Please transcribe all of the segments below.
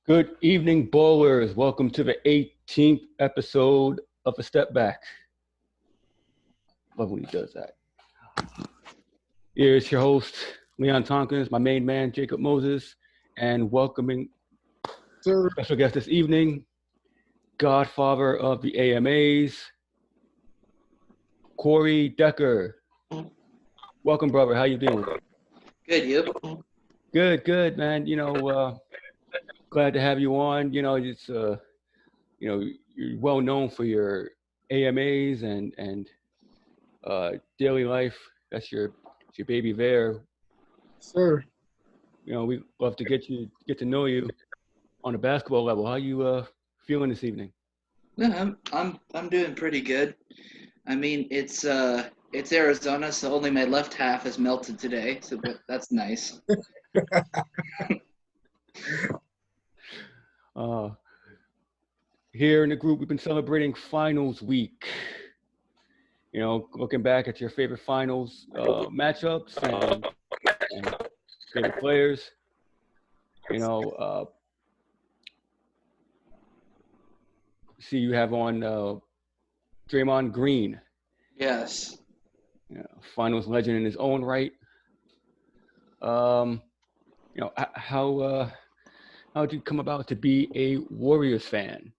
Good evening, bowlers. Welcome to the 18th episode of a Step Back. Love when he does that. Here's your host, Leon Tompkins, my main man, Jacob Moses, and welcoming special guest this evening, godfather of the AMAs, Corey Decker. Welcome, brother. How you doing? Good, you? Good, man. Glad to have you on. You're well known for your AMAs and daily life. That's your baby there. Sir. We love to get to know you on a basketball level. How you feeling this evening? Yeah, I'm doing pretty good. I mean, it's Arizona, so only my left half is melted today, so that's nice. Here in the group, we've been celebrating finals week. Looking back at your favorite finals matchups and favorite players. See you have on Draymond Green. Yes. Finals legend in his own right. How did you come about to be a Warriors fan?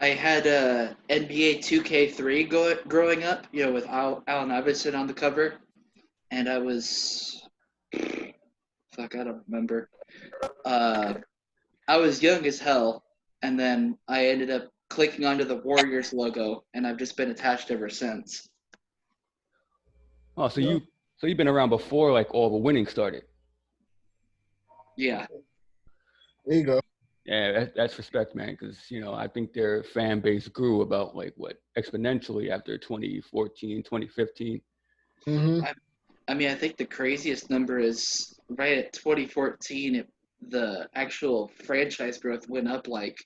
I had NBA 2K3 growing up, with Allen Iverson on the cover, and I was, I don't remember. I was young as hell, and then I ended up clicking onto the Warriors logo, and I've just been attached ever since. Oh, so you've been around before like all the winning started. Yeah. There you go. Yeah, that's respect, man, because I think their fan base grew about exponentially after 2014, 2015. Mm-hmm. I mean, I think the craziest number is right at 2014. The actual franchise growth went up like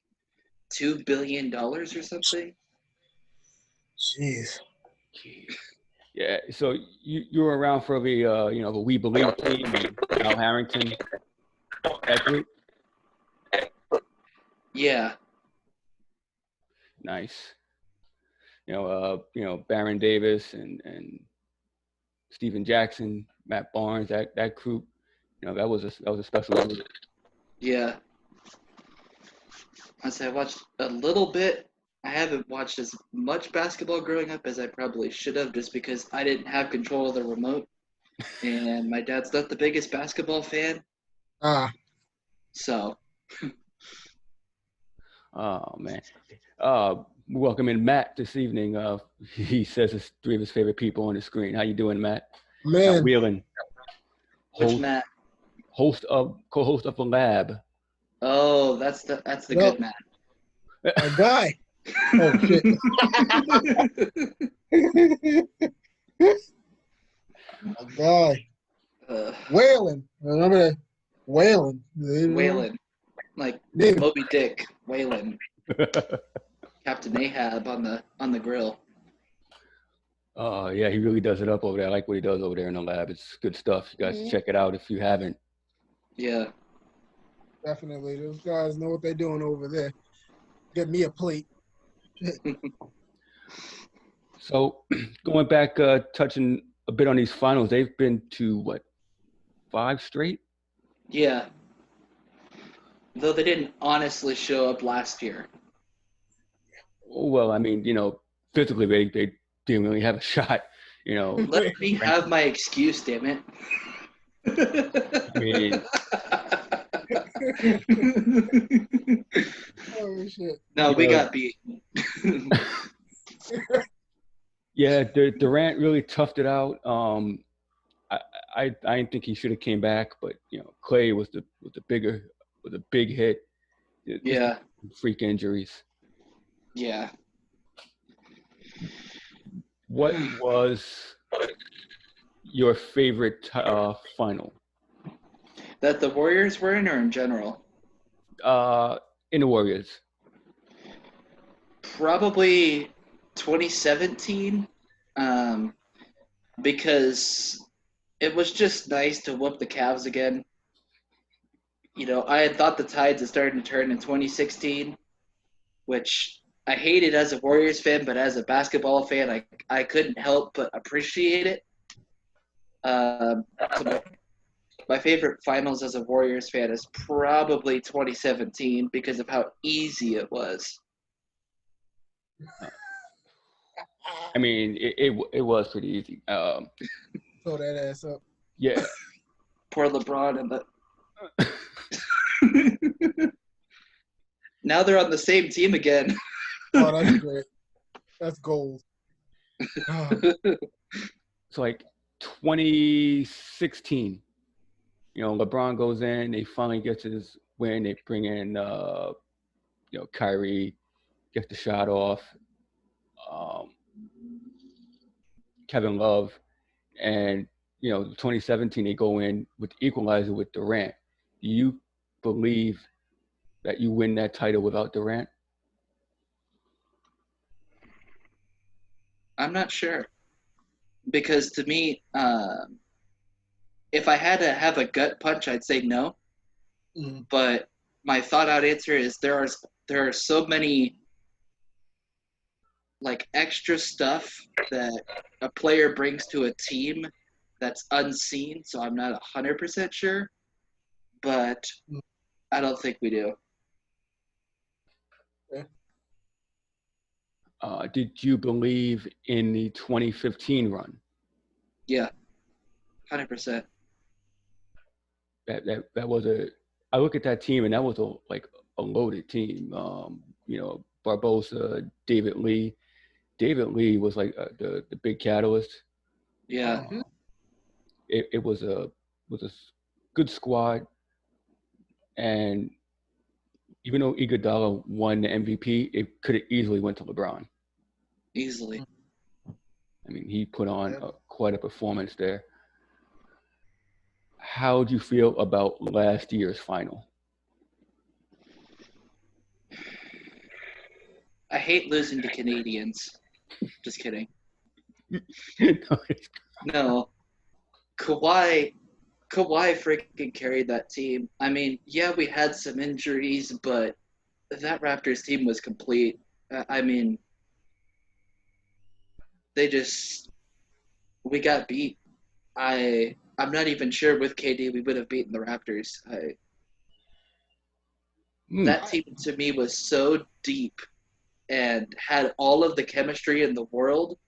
$2 billion or something. Jeez. Yeah, so you were around for the the We Believe team, Al Harrington, that group. Yeah. Nice. Baron Davis and Steven Jackson, Matt Barnes, that group. That was a special group. Yeah. I watched a little bit. I haven't watched as much basketball growing up as I probably should have, just because I didn't have control of the remote, and my dad's not the biggest basketball fan. So. Oh man. Welcoming Matt this evening. He says it's three of his favorite people on the screen. How you doing, Matt? Man. Matt Whelan. Which Matt? Co-host of the Lab. Oh, that's the good Matt. A guy. Oh shit. A guy. Whalen. Remember that? Whalen. Whalen. Like Moby Dick. Whalen. Captain Ahab on the grill. Oh yeah, he really does it up over there. I like what he does over there in the lab. It's good stuff. You guys check it out if you haven't. Yeah. Definitely. Those guys know what they're doing over there. Get me a plate. So going back, touching a bit on these finals, they've been to what, 5 straight? Yeah. Though they didn't honestly show up last year. Well, I mean, physically they didn't really have a shot. Let me have my excuse, damn it. I mean, oh shit. No, we got beat. Yeah, Durant really toughed it out. I didn't think he should have came back, but Clay was the big hit. Yeah. Freak injuries. Yeah. What was your favorite final? That the Warriors were in, or in general? In the Warriors. Probably 2017, because it was just nice to whoop the Cavs again. You know, I had thought the tides had started to turn in 2016, which I hated as a Warriors fan, but as a basketball fan, I couldn't help but appreciate it. So my favorite finals as a Warriors fan is probably 2017 because of how easy it was. I mean, it was pretty easy. Throw that ass up. Yeah. Poor LeBron and the. Now they're on the same team again. Oh, that's great. That's gold. Oh. It's like 2016. You know, LeBron goes in. They finally gets his win. They bring in, Kyrie, gets the shot off. Kevin Love, and 2017 they go in with the equalizer with Durant. Do you believe that you win that title without Durant? I'm not sure. Because to me, if I had to have a gut punch, I'd say no. Mm. But my thought out answer is there are so many like extra stuff that a player brings to a team that's unseen. So I'm not 100% sure, but I don't think we do. Did you believe in the 2015 run? Yeah, 100%. That was I look at that team and that was a loaded team. Barbosa, David Lee. David Lee was like the big catalyst. Yeah. It was a good squad, and even though Iguodala won the MVP, it could have easily went to LeBron. Easily. I mean, he put on quite a performance there. How do you feel about last year's final? I hate losing to Canadians. Just kidding. No. Kawhi freaking carried that team. I mean, yeah, we had some injuries, but that Raptors team was complete. I mean, we got beat. I'm not even sure with KD we would have beaten the Raptors. That team to me was so deep and had all of the chemistry in the world,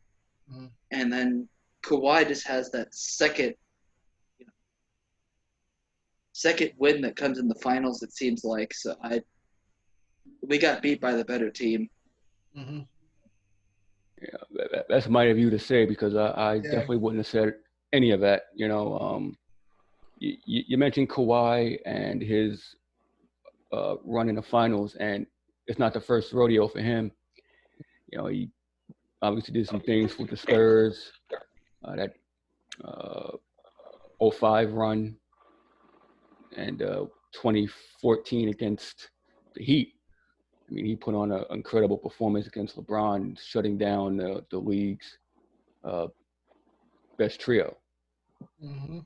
and then Kawhi just has that second win that comes in the finals. It seems like we got beat by the better team. Mm-hmm. Yeah, that's my view to say because I definitely wouldn't have said any of that. You mentioned Kawhi and his run in the finals, and it's not the first rodeo for him. He obviously did some things with the Spurs, that 05 run, and 2014 against the Heat. I mean, he put on an incredible performance against LeBron, shutting down the league's best trio. Mm-hmm.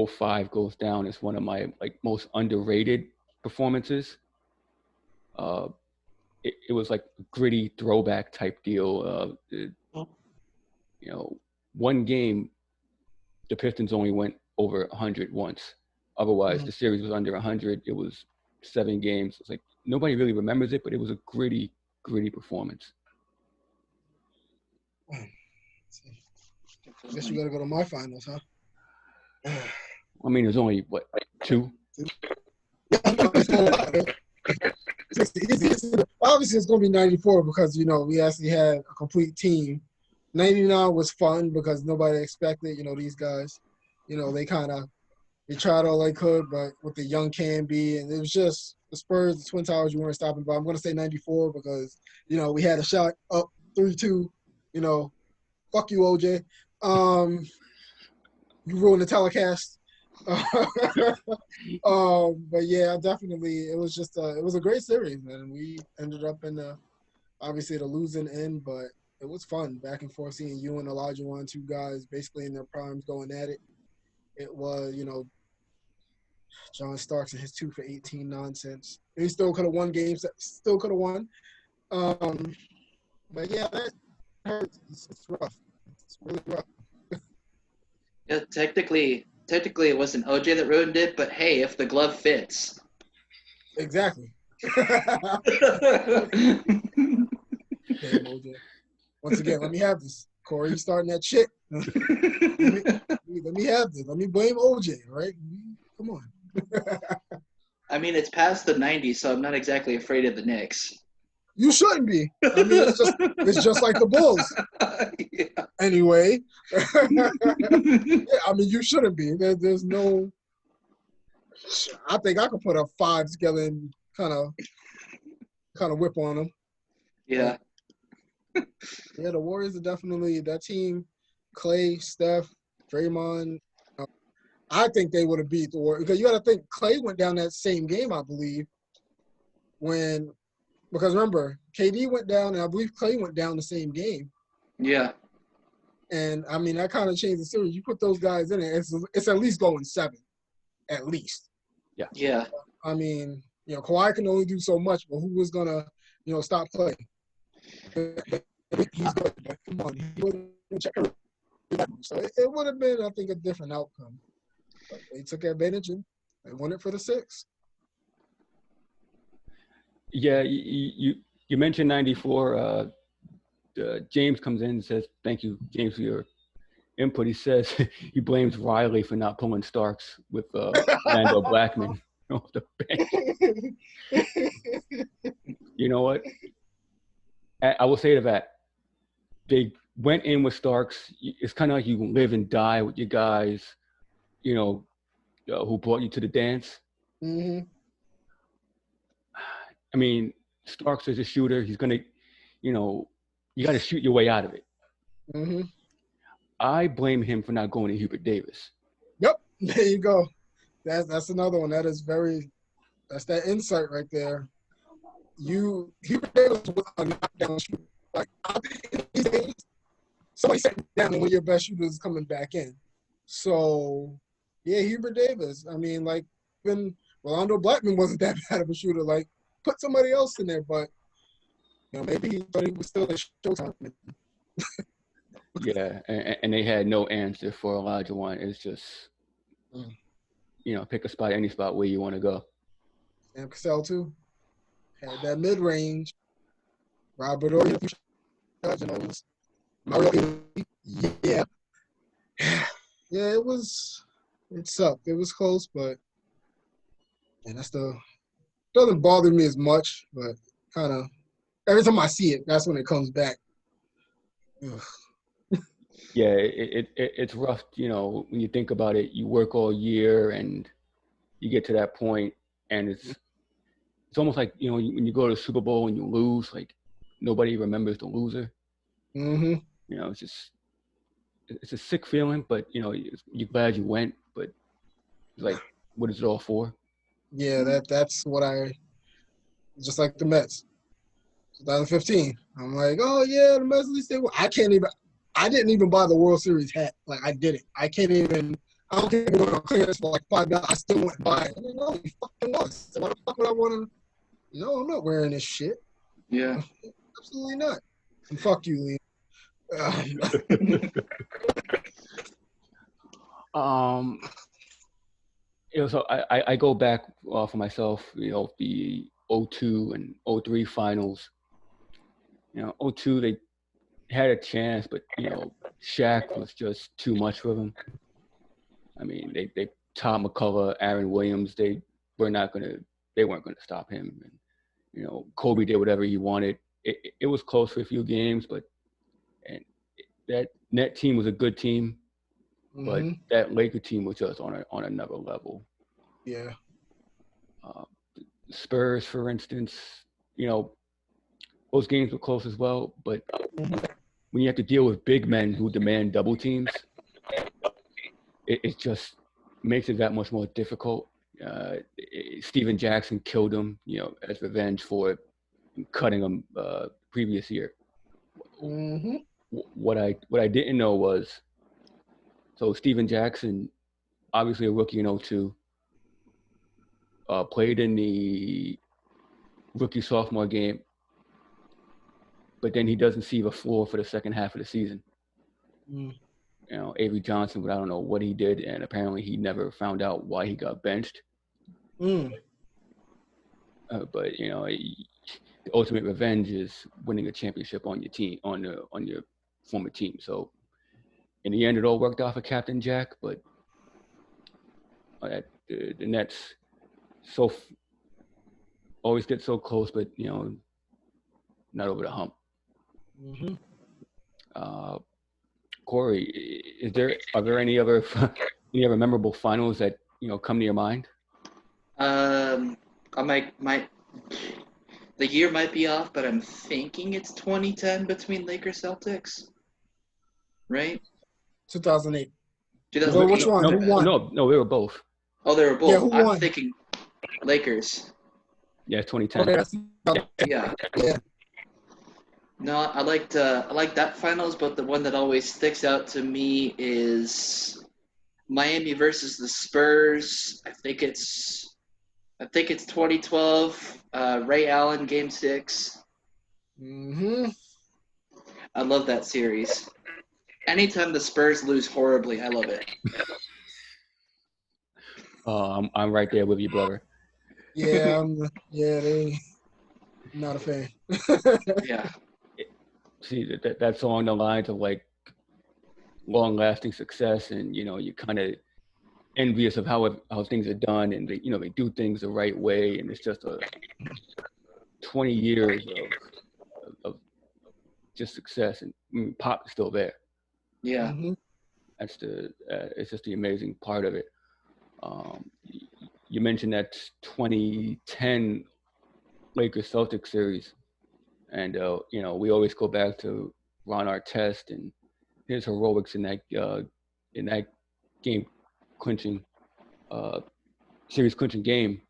05 goes down as one of my most underrated performances. It was like a gritty throwback type deal. One game, the Pistons only went over 100 once. Otherwise, the series was under 100. It was 7 games. It's like nobody really remembers it, but it was a gritty performance. I guess you got to go to my finals, huh? I mean, there's only 2. Obviously, it's going to be 94 because we actually had a complete team. 99 was fun because nobody expected these guys. They tried all they could, but with the young Canby, and it was just the Spurs, the Twin Towers, you weren't stopping. But I'm going to say 94 because we had a shot up 3-2. Fuck you, OJ. You ruined the telecast. But yeah, definitely, it was just it was a great series, man. We ended up in obviously the losing end, but it was fun back and forth seeing you and Elijah Wan, two guys basically in their primes going at it. It was, John Starks and his 2 for 18 nonsense. He still could have won games. Still could have won. But yeah, that hurts. It's rough. It's really rough. Yeah, technically it wasn't OJ that ruined it, but hey, if the glove fits. Exactly. Damn, OJ. Once again, let me have this. Corey, you starting that shit. let me have this. Let me blame OJ, right? Come on. I mean, it's past the 90s, so I'm not exactly afraid of the Knicks. You shouldn't be. I mean, it's just like the Bulls. Yeah. Anyway. Yeah, I mean, you shouldn't be. There's no. I think I could put a 5 together and kind of whip on them. Yeah. Yeah, the Warriors are definitely that team. Clay, Steph, Draymond. I think they would have beat the Warriors because you got to think Clay went down that same game, I believe. Because remember, KD went down, and I believe Clay went down the same game. Yeah. And I mean, that kind of changed the series. You put those guys in it, it's at least going 7, at least. Yeah. Yeah. I mean, Kawhi can only do so much, but who was gonna, stop Clay? He's good, but come on, he wouldn't check her. So it would have been, I think, a different outcome. But they took advantage and they won it for the 6. Yeah, you mentioned 94. James comes in and says, "Thank you, James, for your input." He says he blames Riley for not pulling Starks with Orlando Blackman off the bench. You know what? I will say to that, they went in with Starks. It's kind of like you live and die with your guys, who brought you to the dance. Mm-hmm. I mean, Starks is a shooter. He's going to, you got to shoot your way out of it. Mm-hmm. I blame him for not going to Hubert Davis. Yep, there you go. That's another one. That's that insight right there. Hubert Davis was a knockdown shooter. Like, I think these days, somebody sat down when your best shooter is coming back in. So, yeah, Hubert Davis. I mean, like, even Rolando Blackman wasn't that bad of a shooter. Like, put somebody else in there, but maybe he thought he was still a showtime. Yeah, and they had no answer for Elijah Wan. It's just, pick a spot, any spot where you want to go. Sam Cassell, too. Had that mid-range. Robert Ory, Mario, yeah. Yeah, it sucked. It was close, but that still doesn't bother me as much, but kind of every time I see it, that's when it comes back. Ugh. Yeah, it's rough, when you think about it. You work all year and you get to that point, and it's almost like, when you go to the Super Bowl and you lose, like nobody remembers the loser. Mm-hmm. It's a sick feeling, but you're glad you went, but it's like, what is it all for? Yeah, that's what just like the Mets. 2015. I'm like, oh yeah, the Mets at least they won. I didn't even buy the World Series hat. Like, I didn't. I don't care if we're going to clear this for like $5. I still wouldn't buy it. I'm like, no, you fucking lost. So why the fuck would I want to? No, I'm not wearing this shit. Yeah. Absolutely not. And fuck you, Liam. So I go back for myself, the 02 and 03 finals. 02 they had a chance, but Shaq was just too much for them. I mean, they Tom McCullough, Aaron Williams, they weren't gonna stop him. And Kobe did whatever he wanted. It was close for a few games, but that net team was a good team. But that Laker team was just on another level. Yeah. Spurs, for instance, those games were close as well. But when you have to deal with big men who demand double teams, it just makes it that much more difficult. Steven Jackson killed him, as revenge for cutting him previous year. Mm-hmm. What I didn't know was, so Steven Jackson, obviously a rookie in '02, played in the rookie sophomore game, but then he doesn't see the floor for the second half of the season. Mm. Avery Johnson, but I don't know what he did, and apparently he never found out why he got benched. Mm. But the ultimate revenge is winning a championship on your team, on your former team. So in the end, it all worked out for Captain Jack, but the Nets always get so close, but not over the hump. Mm-hmm. Corey, are there any other memorable finals that come to your mind? I might the year might be off, but I'm thinking it's 2010 between Lakers Celtics, right? 2008. Well, which 2008. one? Who won? No, they were both. Oh, they were Yeah, both. who I'm won? thinking Lakers. Yeah, 2010. Okay, that's Yeah. yeah. No, I like that finals, but the one that always sticks out to me is Miami versus the Spurs. I think it's 2012. Ray Allen Game 6. Mm-hmm. I love that series. Anytime the Spurs lose horribly, I love it. I'm right there with you, brother. Yeah, they not a fan. Yeah. See, that's along the lines of like long-lasting success, and you're kind of envious of how things are done, and they do things the right way, and it's just 20 years of just success, and Pop is still there. Yeah. Mm-hmm. That's it's just the amazing part of it. You mentioned that 2010 Lakers Celtics series, and we always go back to Ron Artest and his heroics in that game clinching series clinching game.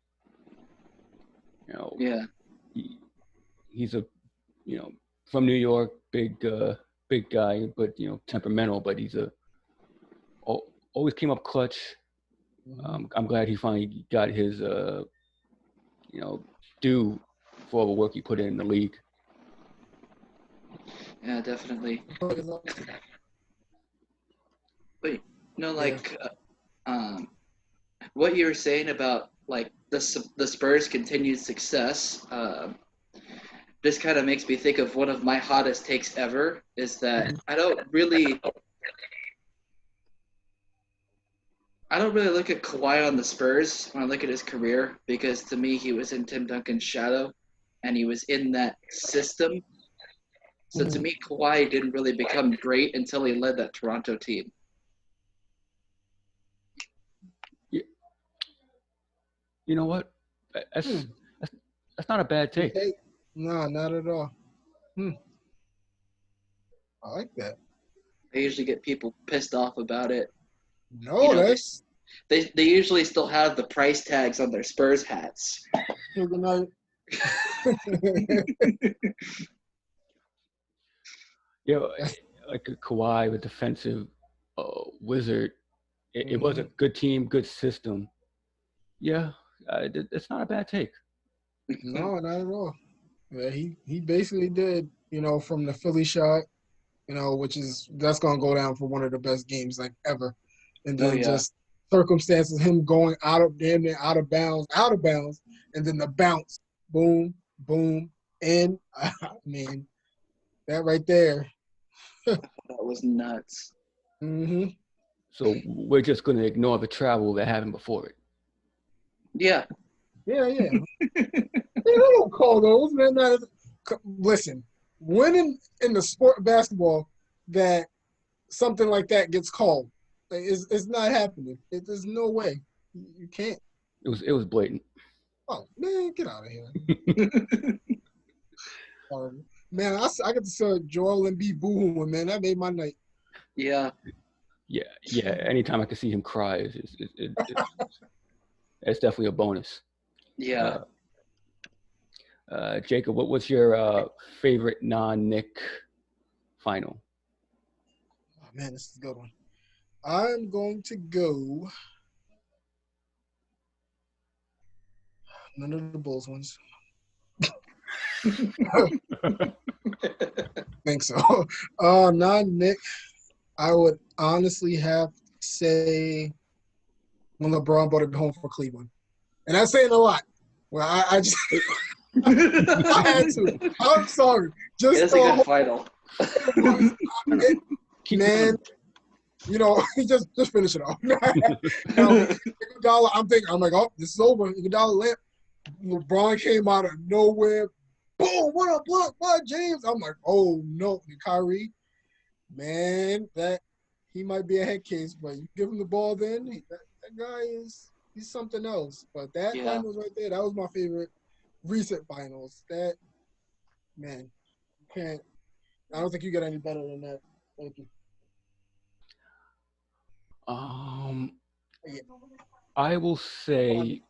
Yeah. He's a from New York, big guy, but temperamental, but he's always came up clutch. I'm glad he finally got his due for all the work he put in the league. Yeah, definitely. Wait, no, what you were saying about like the Spurs' continued success. This kind of makes me think of one of my hottest takes ever. Is that I don't really look at Kawhi on the Spurs when I look at his career, because to me he was in Tim Duncan's shadow, and he was in that system. So to me, Kawhi didn't really become great until he led that Toronto team. You know what? That's not a bad take. No, not at all. I like that. I usually get people pissed off about it. No, that's they usually still have the price tags on their Spurs hats. good night. Like a Kawhi, a defensive wizard. It was a good team, good system. Yeah, it's not a bad take. No, not at all. Yeah, he basically did, from the Philly shot, that's gonna go down for one of the best games like ever. And then just circumstances, him going damn near out of bounds, and then the bounce, boom, boom, and I mean, that right there. That was nuts. Mm-hmm. So we're just gonna ignore the travel that happened before it. Yeah. Yeah. They don't call those, man. Listen, winning in the sport basketball, that something like that gets called, it's not happening. There's no way. You can't. It was blatant. Oh man, get out of here. Man, I get to see Joel Embiid boohooing, man. That made my night. Yeah. Yeah. Anytime I can see him cry, it's definitely a bonus. Yeah. Jacob, what's your favorite non-Nick final. Oh, man, this is a good one. I'm going to go none of the Bulls ones. Think so. Not Nick. I would honestly have to say when LeBron brought it home for Cleveland. And that's saying a lot. Well, I just I had to. I'm sorry. Just It's a good final. Man, you know, just finish it off. Iguodala, I'm like, oh, this is over. Iguodala, LeBron came out of nowhere. Boom! What a block by James. I'm like, oh no, and Kyrie, man, that he might be a head case, but you give him the ball, then that guy he's something else. But that finals right there, that was my favorite recent finals. That man, you can't. I don't think you get any better than that. Thank you. Yeah. I will say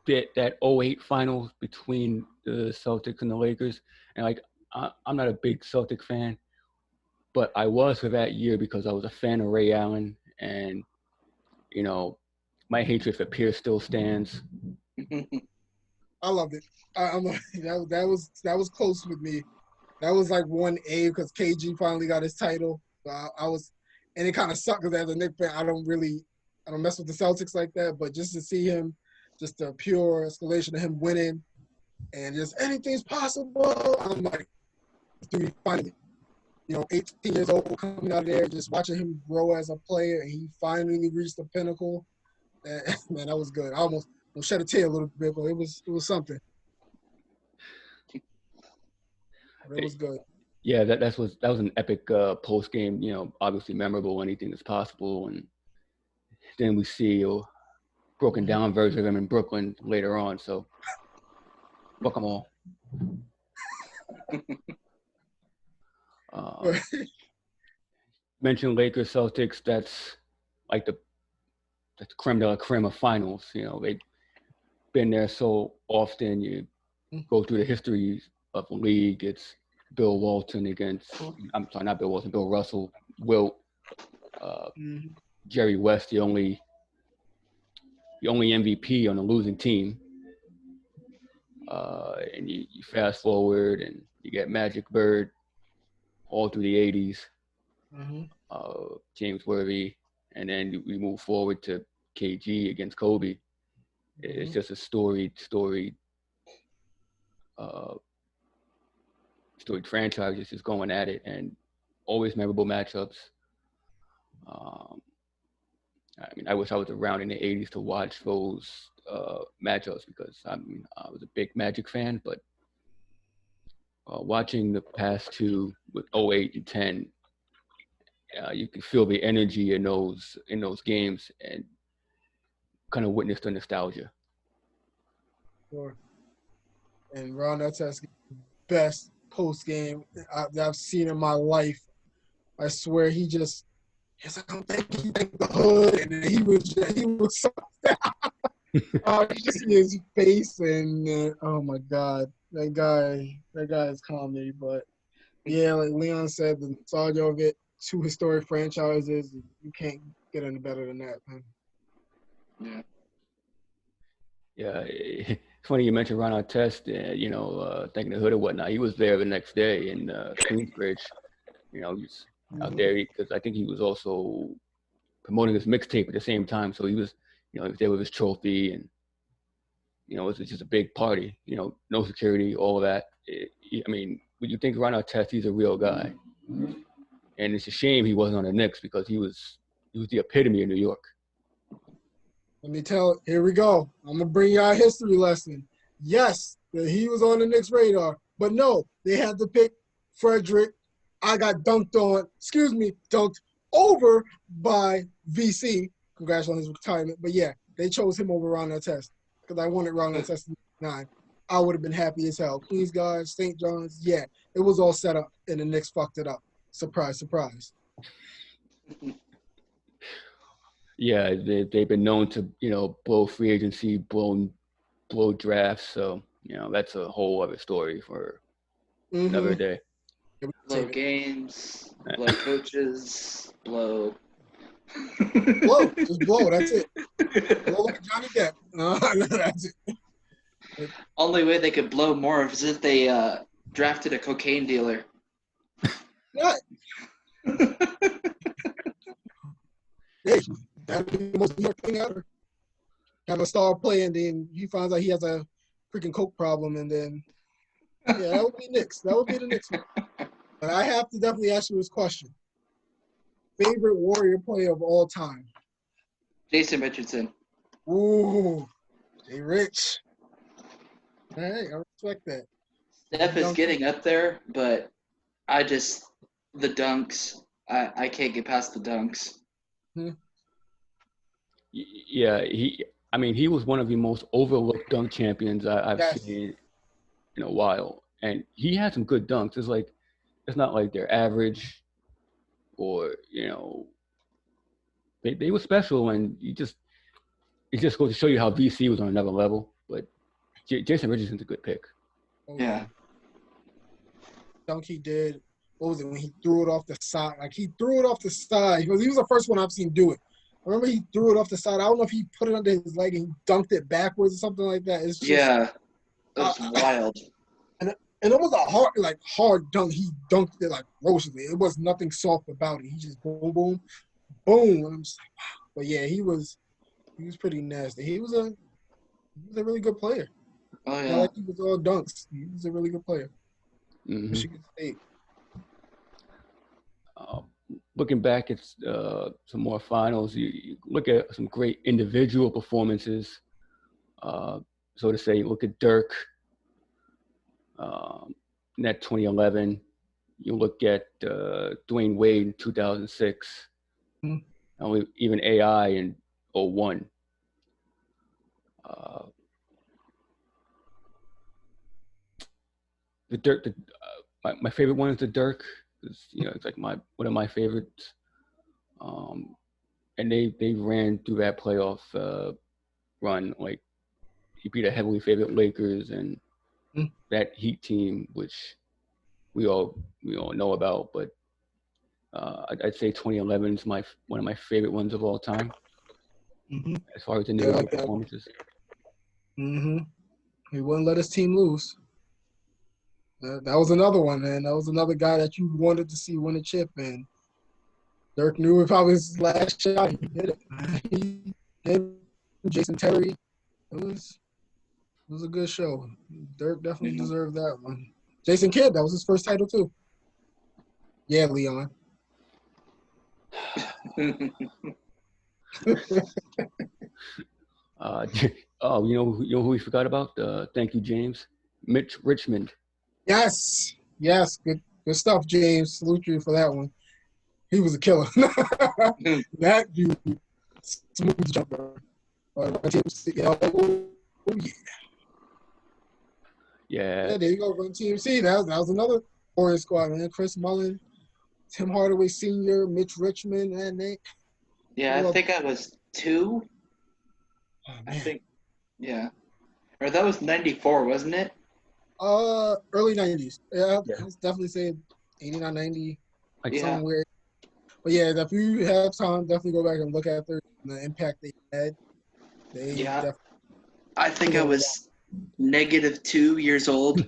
that '08 finals between the Celtics and the Lakers, and like I'm not a big Celtic fan, but I was for that year because I was a fan of Ray Allen, and you know, my hatred for Pierce still stands. I loved it. I'm that was close with me. That was like 1A because KG finally got his title. So I was, and it kind of sucked because as a Knicks fan, I don't mess with the Celtics like that. But just to see him, just the pure escalation of him winning, and just anything's possible. I'm like, dude, finally, 18 years old, coming out of there, just watching him grow as a player, and he finally reached the pinnacle. And, man, that was good. I almost shed a tear a little bit, but it was something. It was good. Yeah, that was an epic post game. Obviously memorable. Anything is possible, and then we see a broken down version of him in Brooklyn later on. So, fuck them all. Mentioned Lakers, Celtics. That's like that's creme de la creme of finals. They've been there so often. You go through the history of the league. It's Bill Walton against, I'm sorry, not Bill Walton, Bill Russell, Wilt, Jerry West, the only MVP on a losing team. And you fast forward and you get Magic Bird all through the 80s, James Worthy, and then we move forward to KG against Kobe. It's just a storied franchise just going at it, and always memorable matchups. I wish I was around in the 80s to watch those matchups because I was a big Magic fan, but watching the past two with '08 and 10, you can feel the energy in those games and kind of witness the nostalgia. Sure. And Ron Artest, best post game I've seen in my life. I swear he's like, I'm thanking the hood, and then he was so you just see his face, and oh my God, that guy is comedy. But yeah, like Leon said, the nostalgia of it, two historic franchises, you can't get any better than that, man. Yeah. Yeah, it's funny you mentioned Ron Artest, thanking the hood or whatnot. He was there the next day in Queensbridge. He's out there because I think he was also promoting his mixtape at the same time. So he was, he was there with his trophy, and it was just a big party. No security, all of that. When you think Ron Artest, he's a real guy, and it's a shame he wasn't on the Knicks because he was the epitome of New York. Let me here we go. I'm going to bring y'all a history lesson. Yes, he was on the Knicks radar, but no, they had to pick Frederick. I got dunked over by VC. Congrats on his retirement. But yeah, they chose him over Ron Artest because I wanted Ron Artest in 9. I would have been happy as hell. Queens guys, St. John's, yeah, it was all set up, and the Knicks fucked it up. Surprise, surprise. Yeah, they've been known to, blow free agency, blow drafts. So, that's a whole other story for another day. Blow games, blow coaches, blow. Blow. Just blow. That's it. Blow like Johnny Depp. That's it. Only way they could blow more is if they drafted a cocaine dealer. What? Hey, that'd be the most New York thing ever. Have a star play, and then he finds out he has a freaking coke problem, and then that would be Knicks. That would be the Knicks. But I have to definitely ask you this question: favorite Warrior player of all time? Jason Richardson. Ooh, Jay Rich. All right, I respect that. Steph is getting up there, but the dunks. I can't get past the dunks. Yeah, he was one of the most overlooked dunk champions I've seen in a while, and he had some good dunks. It's not like they're average, or they were special, and it just goes to show you how VC was on another level. But Jason Richardson's a good pick. Yeah. Dunk he did. What was it when he threw it off the side? Like he threw it off the side because he was the first one I've seen do it. I remember he threw it off the side. I don't know if he put it under his leg and he dunked it backwards or something like that. It's just, that was wild. And it was a hard dunk. He dunked it like ferociously. It was nothing soft about it. He just boom, boom, boom. And I'm just like, wow. But yeah, he was pretty nasty. He was a really good player. Oh yeah. Not like he was all dunks. He was a really good player. Mm-hmm. Michigan State. Looking back at some more finals, you look at some great individual performances. So to say, look at Dirk, in that 2011. You look at Dwayne Wade in 2006. Mm-hmm. Even AI in 2001. The Dirk, my favorite one is the Dirk. It's like one of my favorites. And they ran through that playoff run. Like he beat a heavily favored Lakers and that Heat team, which we all know about. But I'd say 2011 is one of my favorite ones of all time, as far as individual performances. Mm-hmm. He wouldn't let his team lose. That was another one, man. That was another guy that you wanted to see win a chip, and Dirk knew it probably was his last shot. He did it. Him, Jason Terry. It was a good show. Dirk definitely deserved that one. Jason Kidd, that was his first title too. Yeah, Leon. You know who we forgot about? Thank you, James. Mitch Richmond. Yes, good stuff, James. Salute you for that one. He was a killer. That dude, smooth jumper. Yeah, there you go. Run TMC. That was another Warrior squad, man. Chris Mullin, Tim Hardaway Sr., Mitch Richmond, and Nick. Yeah, I think I was 2. Oh, I think, yeah. Or that was 94, wasn't it? Early 90s. Yeah, I was definitely saying 89, 90, somewhere. But yeah, if you have time, definitely go back and look at the impact they had. I think I was -2 years old.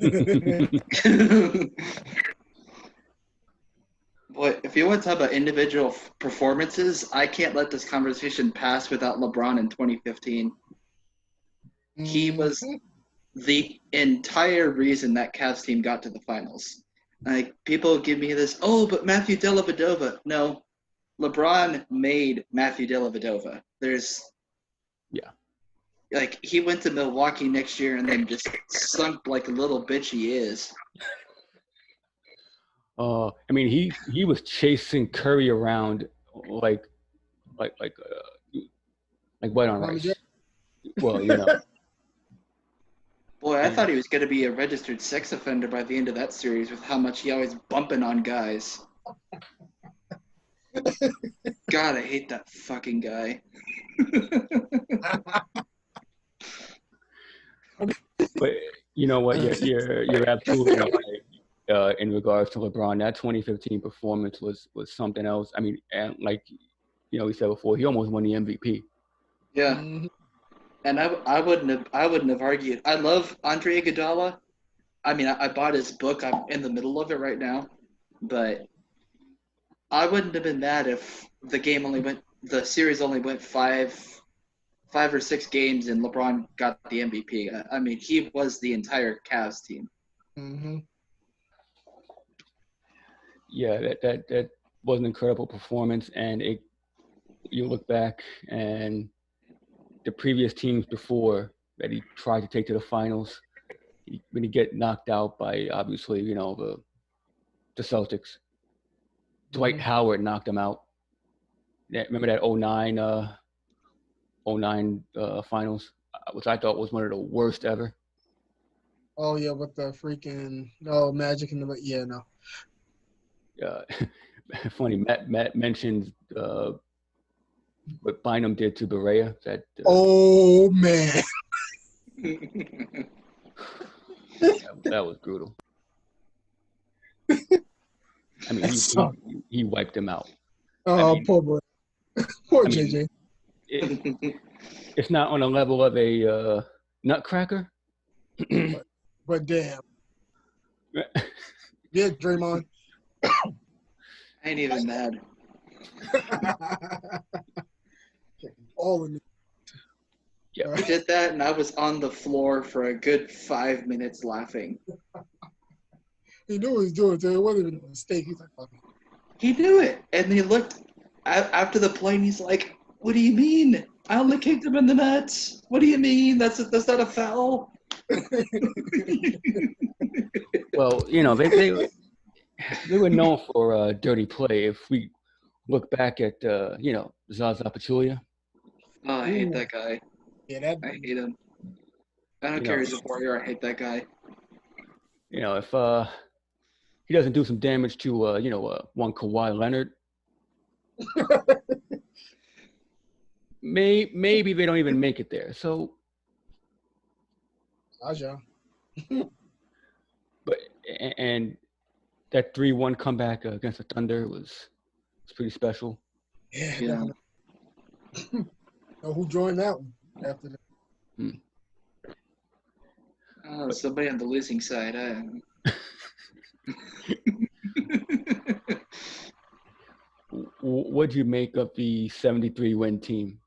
Boy, if you want to talk about individual performances, I can't let this conversation pass without LeBron in 2015. He was the entire reason that Cavs team got to the finals. Like, people give me this, but Matthew Dellavedova. No, LeBron made Matthew Dellavedova. Like, he went to Milwaukee next year and then just sunk like a little bitch he is. I mean, he was chasing Curry around like white on rice. Well, Boy, I thought he was going to be a registered sex offender by the end of that series with how much he always bumping on guys. God, I hate that fucking guy. But you know what? You're absolutely right. But in regards to LeBron, that 2015 performance was something else. I mean, and like we said before, he almost won the MVP. Yeah. Mhm. And I wouldn't have argued. I love Andre Iguodala. I mean, I bought his book. I'm in the middle of it right now, but I wouldn't have been mad if the series only went five or six games and LeBron got the MVP. I mean, he was the entire Cavs team. Mhm. Yeah, that was an incredible performance, and you look back and the previous teams before that he tried to take to the finals, when he get knocked out by obviously the Celtics. Dwight Mhm. Howard knocked him out. Remember that 09 finals, which I thought was one of the worst ever. Oh yeah, with the freaking Magic and the no. Uh, funny, Matt mentioned what Bynum did to Berea. Oh man. That was brutal. I mean, he wiped him out. Oh, poor boy. Poor I mean, JJ. It's not on the level of a nutcracker. But damn. Yeah, Draymond. I ain't even mad. All in it. Yeah. He did that, and I was on the floor for a good 5 minutes laughing. He knew what he was doing, so it wasn't even a mistake. He's like, fuck it. He knew it, and he looked after the play, and he's like, "What do you mean? I only kicked him in the nuts. What do you mean? That's not a foul." Well, they were known for dirty play. If we look back at Zaza Pachulia. Oh, I hate that guy. Yeah, I hate him. I don't care. He's a warrior. I hate that guy. If he doesn't do some damage to one Kawhi Leonard, maybe they don't even make it there. So, Aja. but and that 3-1 comeback against the Thunder was pretty special. Yeah. Yeah. Who joined that one after that? Oh, somebody on the losing side. What'd you make of the 73-win team?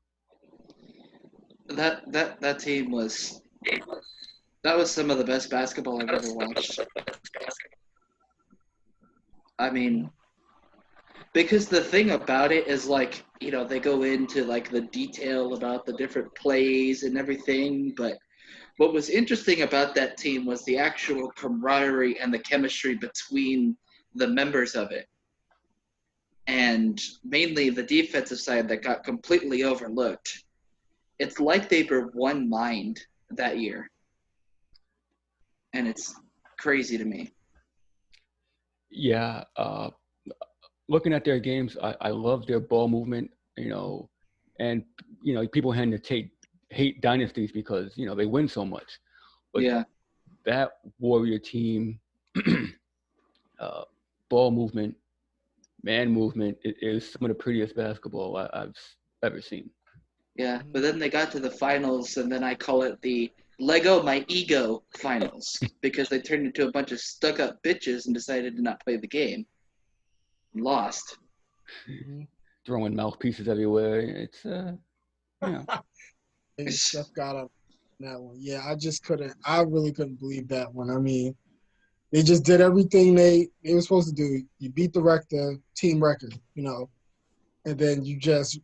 That team was some of the best basketball I've ever watched. I mean, because the thing about it is like, they go into like the detail about the different plays and everything, but what was interesting about that team was the actual camaraderie and the chemistry between the members of it. And mainly the defensive side that got completely overlooked. It's like they were one mind that year. And it's crazy to me. Yeah. Looking at their games, I love their ball movement, and, people hate dynasties because, they win so much. But yeah. That Warrior team, ball movement, man movement, it is some of the prettiest basketball I've ever seen. Yeah, but then they got to the finals, and then I call it the Lego My Ego finals because they turned into a bunch of stuck-up bitches and decided to not play the game. Lost. Throwing mouthpieces everywhere. It's Steph got up that one. Yeah, I really couldn't believe that one. I mean, they just did everything they were supposed to do. You beat the team record, and then you just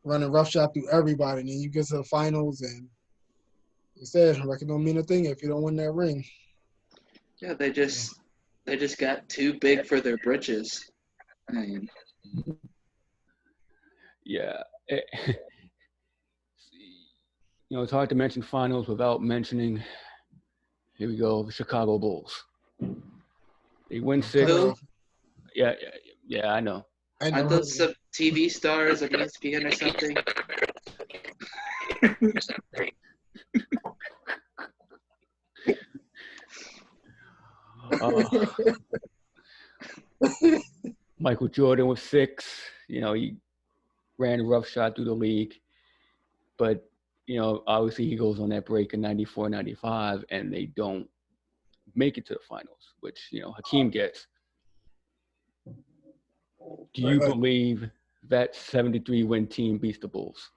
run a roughshod through everybody, and then you get to the finals, and instead, record don't mean a thing if you don't win that ring. Yeah, they just got too big for their britches. I mean, yeah. It's hard to mention finals without mentioning, here we go, the Chicago Bulls. They win 6. Who? Yeah, I know. Aren't those some TV stars on ESPN or something? Michael Jordan with 6. He ran roughshod through the league. But, obviously he goes on that break in 94, 95, and they don't make it to the finals, which, Hakeem gets. Do you believe that 73 win team beats the Bulls?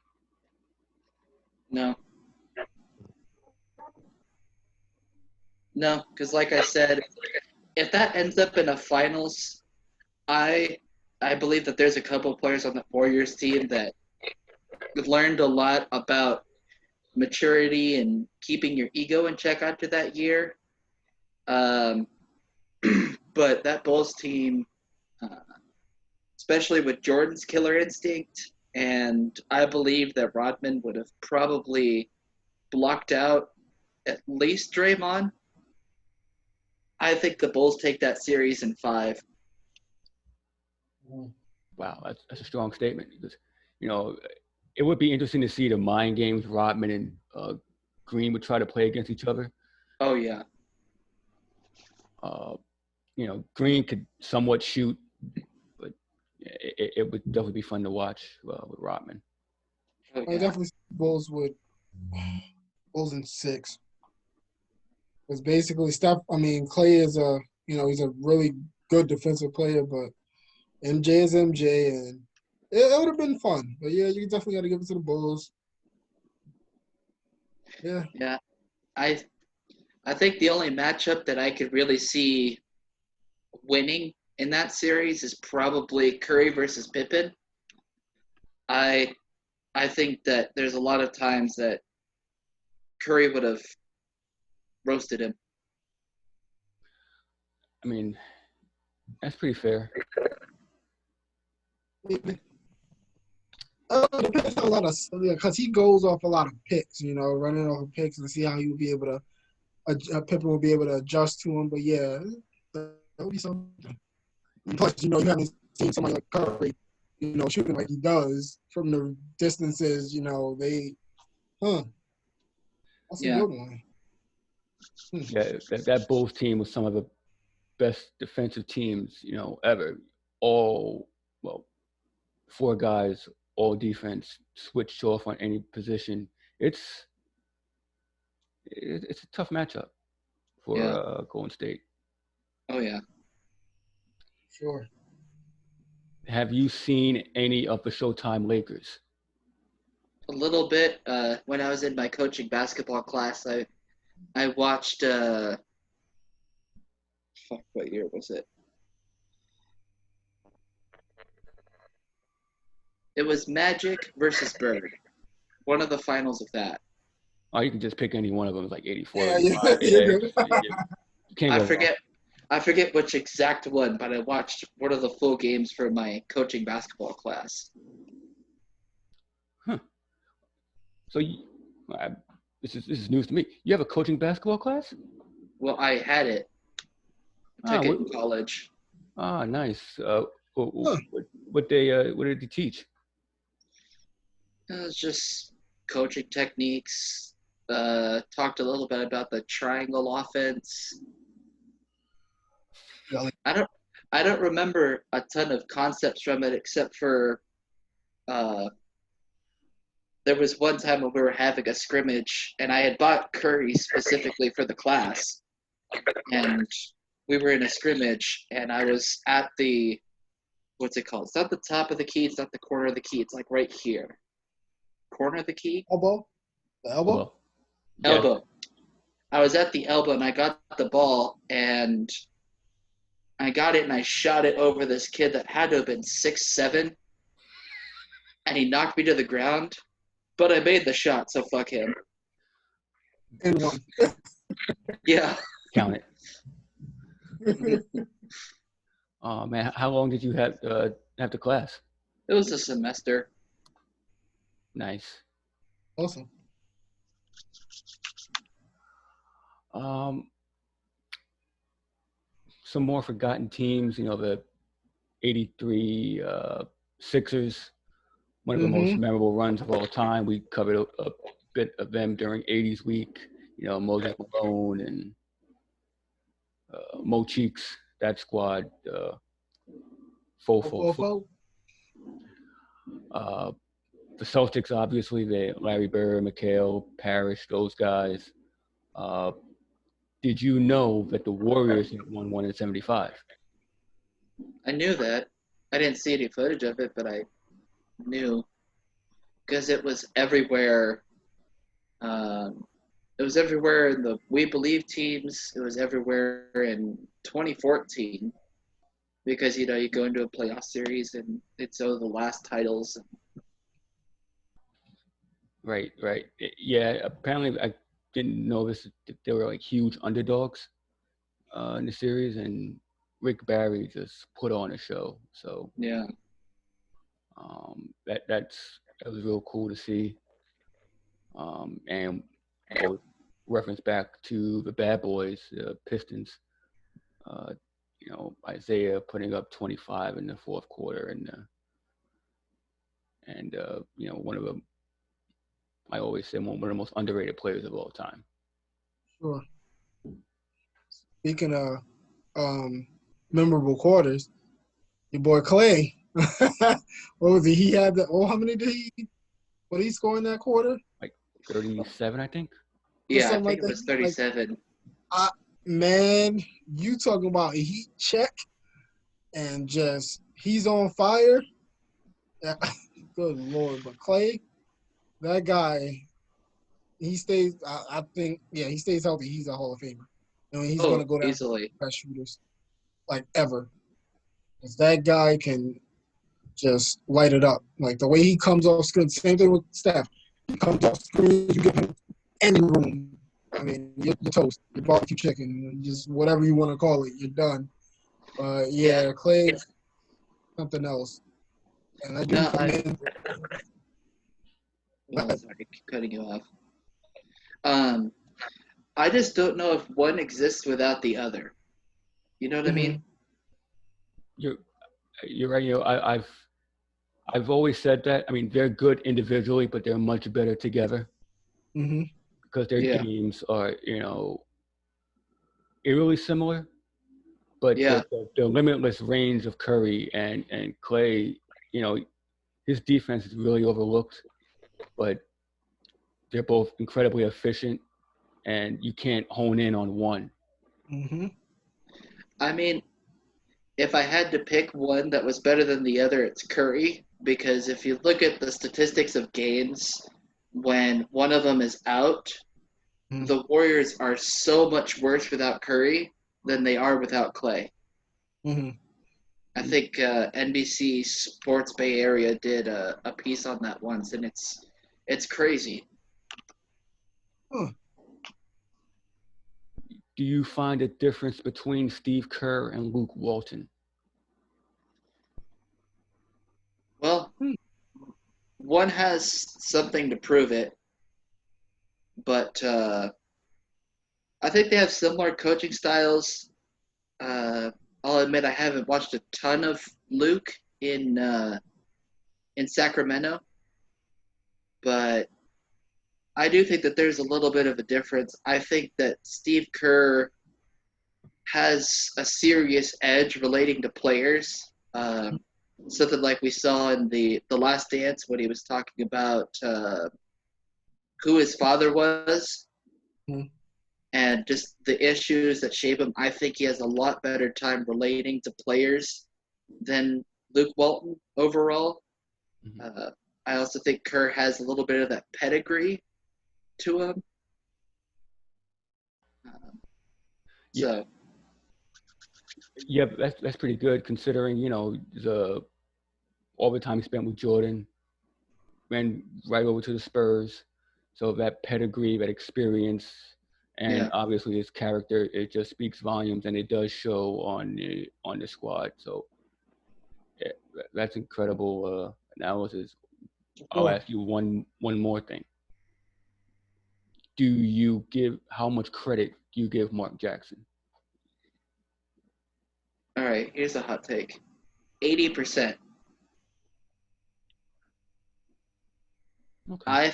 No. No, because like I said, if that ends up in a finals, I believe that there's a couple of players on the Warriors team that learned a lot about maturity and keeping your ego in check after that year. But that Bulls team, especially with Jordan's killer instinct, and I believe that Rodman would have probably blocked out at least Draymond. I think the Bulls take that series in 5. Wow, that's a strong statement because, it would be interesting to see the mind games Rodman and Green would try to play against each other. Oh, yeah. Green could somewhat shoot, but it would definitely be fun to watch with Rodman. Oh, I yeah. definitely see Bulls in 6. Because basically, Clay is he's a really good defensive player, but MJ is MJ, and it would have been fun. But yeah, you definitely got to give it to the Bulls. Yeah. Yeah. I think the only matchup that I could really see winning in that series is probably Curry versus Pippen. I think that there's a lot of times that Curry would have roasted him. I mean, that's pretty fair. It depends on a lot of because he goes off a lot of picks, running off of picks and see how he will be able to. Pippen will be able to adjust to him, but yeah, that would be something. Plus, you haven't seen somebody like Curry, shooting like he does from the distances. That's a good one. Yeah, that Bulls team was some of the best defensive teams, ever. All 4 guys, all defense, switched off on any position. It's a tough matchup for Golden State. Oh, yeah. Sure. Have you seen any of the Showtime Lakers? A little bit. When I was in my coaching basketball class, I watched. What year was it? It was Magic versus Bird. One of the finals of that. Oh, you can just pick any one of them. It's like 84. Yeah, You can't go wrong. I forget which exact one, but I watched one of the full games for my coaching basketball class. Huh. So this is news to me. You have a coaching basketball class? Well, I had it. I took it in college. Ah, nice. What did you teach? It was just coaching techniques. Talked a little bit about the triangle offense. I don't remember a ton of concepts from it except for there was one time when we were having a scrimmage and I had bought Curry specifically for the class, and we were in a scrimmage and I was at the what's it called? It's not the top of the key, it's not the corner of the key, it's like right here. Corner of the key? Elbow? The elbow? Elbow. Yeah. I was at the elbow and I got the ball and I got it and I shot it over this kid that had to have been 6'7", and he knocked me to the ground, but I made the shot, so fuck him. Yeah. Count it. Oh man, how long did you have the class? It was a semester. Nice. Awesome. Some more forgotten teams, the 83 Sixers, one of the most memorable runs of all time. We covered a bit of them during 80s week, Moses Malone and Mo Cheeks, that squad. Fofo. 4-4. The Celtics, obviously, they Larry Bird, McHale, Parrish, those guys. Did you know that the Warriors had won one in '75? I knew that. I didn't see any footage of it, but I knew because it was everywhere. It was everywhere in the We Believe teams. It was everywhere in 2014 because you go into a playoff series and it's the last titles. Right, right. Yeah, apparently I didn't know this. They were like huge underdogs in the series, and Rick Barry just put on a show. So Yeah, that was real cool to see. And reference back to the Bad Boys, Pistons. Uh, Isaiah putting up 25 in the fourth quarter, and one of the I always say one of the most underrated players of all time. Sure. Speaking of memorable quarters, your boy Clay. What was he? He had the. Oh, how many did he? What did he score in that quarter? Like 37, I think. Just I something like think it that. was 37. Man, you talking about a heat check and just he's on fire. Yeah, good Lord. But Clay, that guy, he stays. I think, yeah, he stays healthy. He's a Hall of Famer. He's going to go down Easily. to the best shooters like ever. Because that guy can just light it up. Like the way he comes off screen. Same thing with Steph. He comes off screen. You give him any room. I mean, you're toast. Your barbecue chicken, just whatever you want to call it, you're done. Yeah, Clay, something else. And I do No, commend. sorry, I keep cutting you off. I just don't know if one exists without the other. You know what I mean? You're right. I've always said that. I mean, they're good individually, but they're much better together because their games are, eerily similar. But the limitless range of Curry and Clay, his defense is really overlooked, but they're both incredibly efficient, and you can't hone in on one. I mean, if I had to pick one that was better than the other, it's Curry. Because if you look at the statistics of games, when one of them is out, the Warriors are so much worse without Curry than they are without Clay. I think NBC Sports Bay Area did a piece on that once, and it's crazy. Do you find a difference between Steve Kerr and Luke Walton? Well, one has something to prove it, but I think they have similar coaching styles. I'll admit I haven't watched a ton of Luke in Sacramento, but I do think that there's a little bit of a difference. I think that Steve Kerr has a serious edge relating to players. Something like we saw in the Last Dance when he was talking about who his father was and just the issues that shape him. I think he has a lot better time relating to players than Luke Walton overall. I also think Kerr has a little bit of that pedigree to him. So. Yeah, that's pretty good considering, all the time he spent with Jordan, ran right over to the Spurs. So that pedigree, that experience, and obviously his character, it just speaks volumes, and it does show on the squad. So that's incredible analysis. I'll ask you one more thing. How much credit do you give Mark Jackson? All right, here's a hot take. 80%. Okay.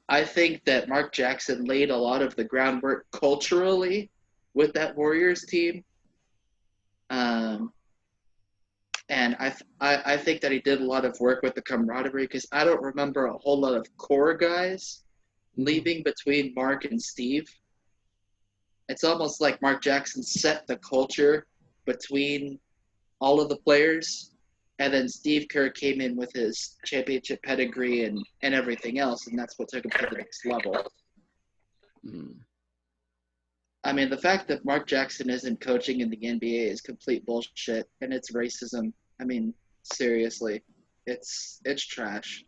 I think that Mark Jackson laid a lot of the groundwork culturally with that Warriors team. And I think that he did a lot of work with the camaraderie because I don't remember a whole lot of core guys leaving between Mark and Steve. It's almost like Mark Jackson set the culture between all of the players, and then Steve Kerr came in with his championship pedigree and everything else, and that's what took him to the next level. I mean, the fact that Mark Jackson isn't coaching in the NBA is complete bullshit, and it's racism. I mean, seriously, it's trash.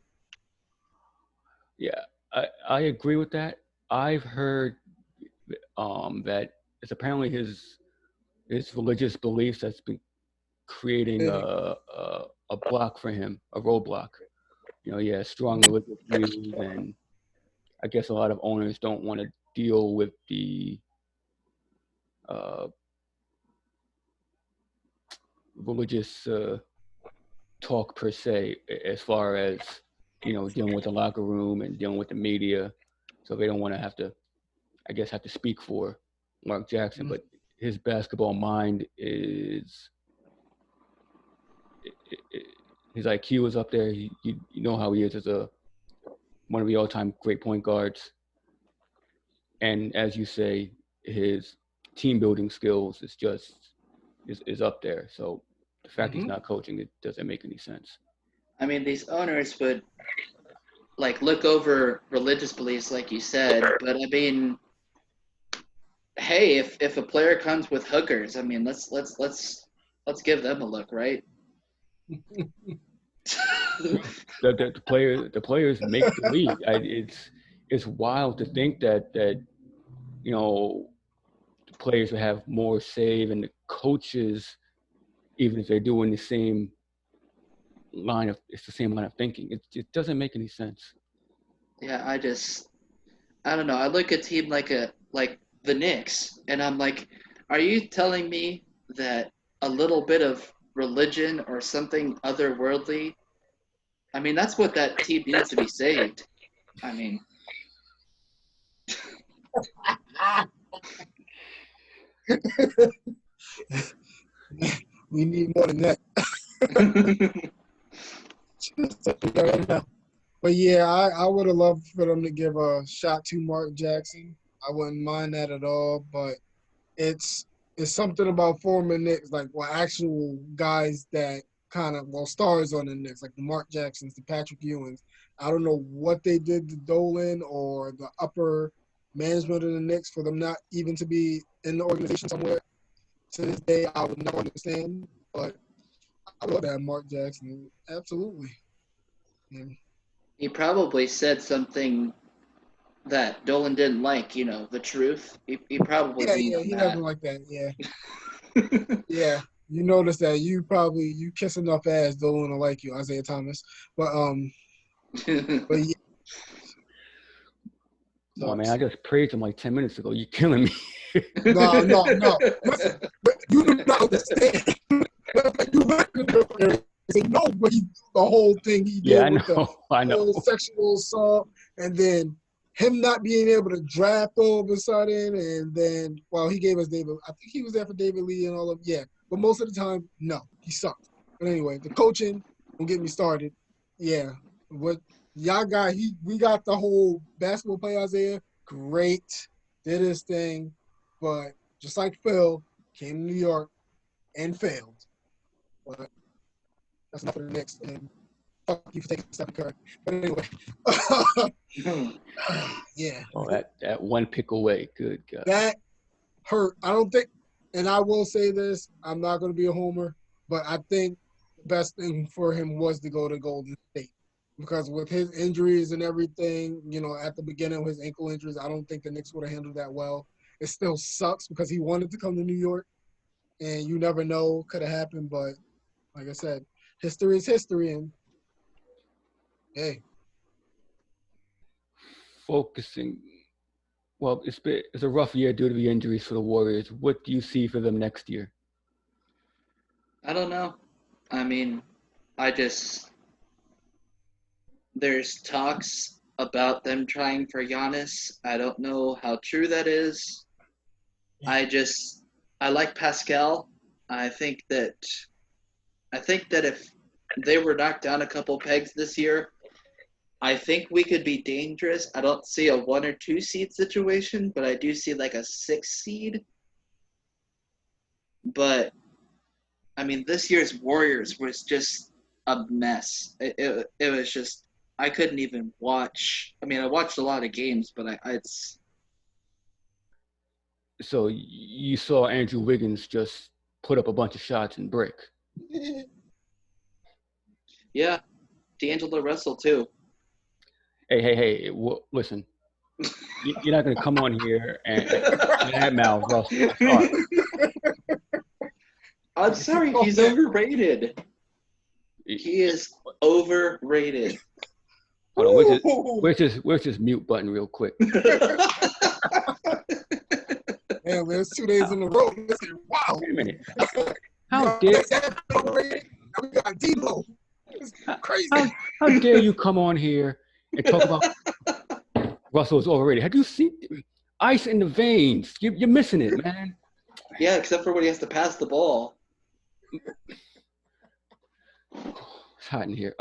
Yeah, I agree with that. I've heard that it's apparently his religious beliefs that's been creating a block for him, a roadblock. You know, he has strong religious views, and I guess a lot of owners don't want to deal with the religious talk per se, as far as, you know, dealing with the locker room and dealing with the media. So they don't want to have to, I guess, have to speak for Mark Jackson. But his basketball mind is, his IQ is up there. You know how he is as one of the all-time great point guards. And as you say, his team building skills is up there. So the fact he's not coaching, it doesn't make any sense. I mean, these owners would like look over religious beliefs, like you said, but I mean, hey, if a player comes with hookers, I mean, let's give them a look, right? The players make the league. It's wild to think that you know, the players would have more say than the coaches, even if they're doing the same line of thinking. It doesn't make any sense. Yeah, I don't know. I look at a team like the Knicks, and I'm like, are you telling me that a little bit of religion or something otherworldly? I mean, that's what that team needs to be saved. I mean, we need more than that. But yeah, I would have loved for them to give a shot to Mark Jackson. I wouldn't mind that at all. But it's something about former Knicks, like actual guys that kind of stars on the Knicks, like the Mark Jacksons, the Patrick Ewings. I don't know what they did to Dolan or the upper management of the Knicks for them not even to be in the organization somewhere. To this day, I would never understand. But I love that Mark Jackson. Absolutely. Yeah. he probably said something that Dolan didn't like, you know, the truth. He probably Yeah, he doesn't like that. Yeah. Yeah. You notice that you kiss enough ass, Dolan will like you, Isaiah Thomas. But yeah. Oh man, I just praised him like 10 minutes ago. You're killing me. No. Listen, but you do not understand. You know what the whole thing he did with the whole sexual assault, and then him not being able to draft all of a sudden, and then he gave us David. I think he was there for David Lee and all of but most of the time, no, he sucked. But anyway, the coaching, don't get me started. Yeah, what y'all got? We got the whole basketball player Isaiah. Great, did his thing, but just like Phil, came to New York and failed. But that's enough for the Knicks. And fuck you for taking Stephen Curry. But anyway, yeah. Oh, that one pick away. Good God. That hurt. I don't think, and I will say this, I'm not going to be a homer, but I think the best thing for him was to go to Golden State. Because with his injuries and everything, at the beginning of his ankle injuries, I don't think the Knicks would have handled that well. It still sucks because he wanted to come to New York, and you never know, could have happened. But like I said, history is history, and hey. Focusing. Well, it's a rough year due to the injuries for the Warriors. What do you see for them next year? I don't know. I mean, there's talks about them trying for Giannis. I don't know how true that is. I like Pascal. I think that I think that if they were knocked down a couple pegs this year, I think we could be dangerous. I don't see a 1 or 2 seed situation, but I do see like a 6 seed. But I mean, this year's Warriors was just a mess. It was just I couldn't even watch. I mean, I watched a lot of games, but it's So you saw Andrew Wiggins just put up a bunch of shots and brick. yeah, D'Angelo Russell too. Hey, listen. You're not going to come on here and badmouth Russell. I'm sorry. I'm sorry, he's overrated. He is overrated. Hold on, where's this mute button real quick? Man, it's 2 days in a row. Listen, wow. Wait a minute. How dare we got Debo. It's crazy. how dare you come on here and talk about Russell's overrated? Have you seen ice in the veins? You're missing it, man. Yeah, except for when he has to pass the ball. It's hot in here.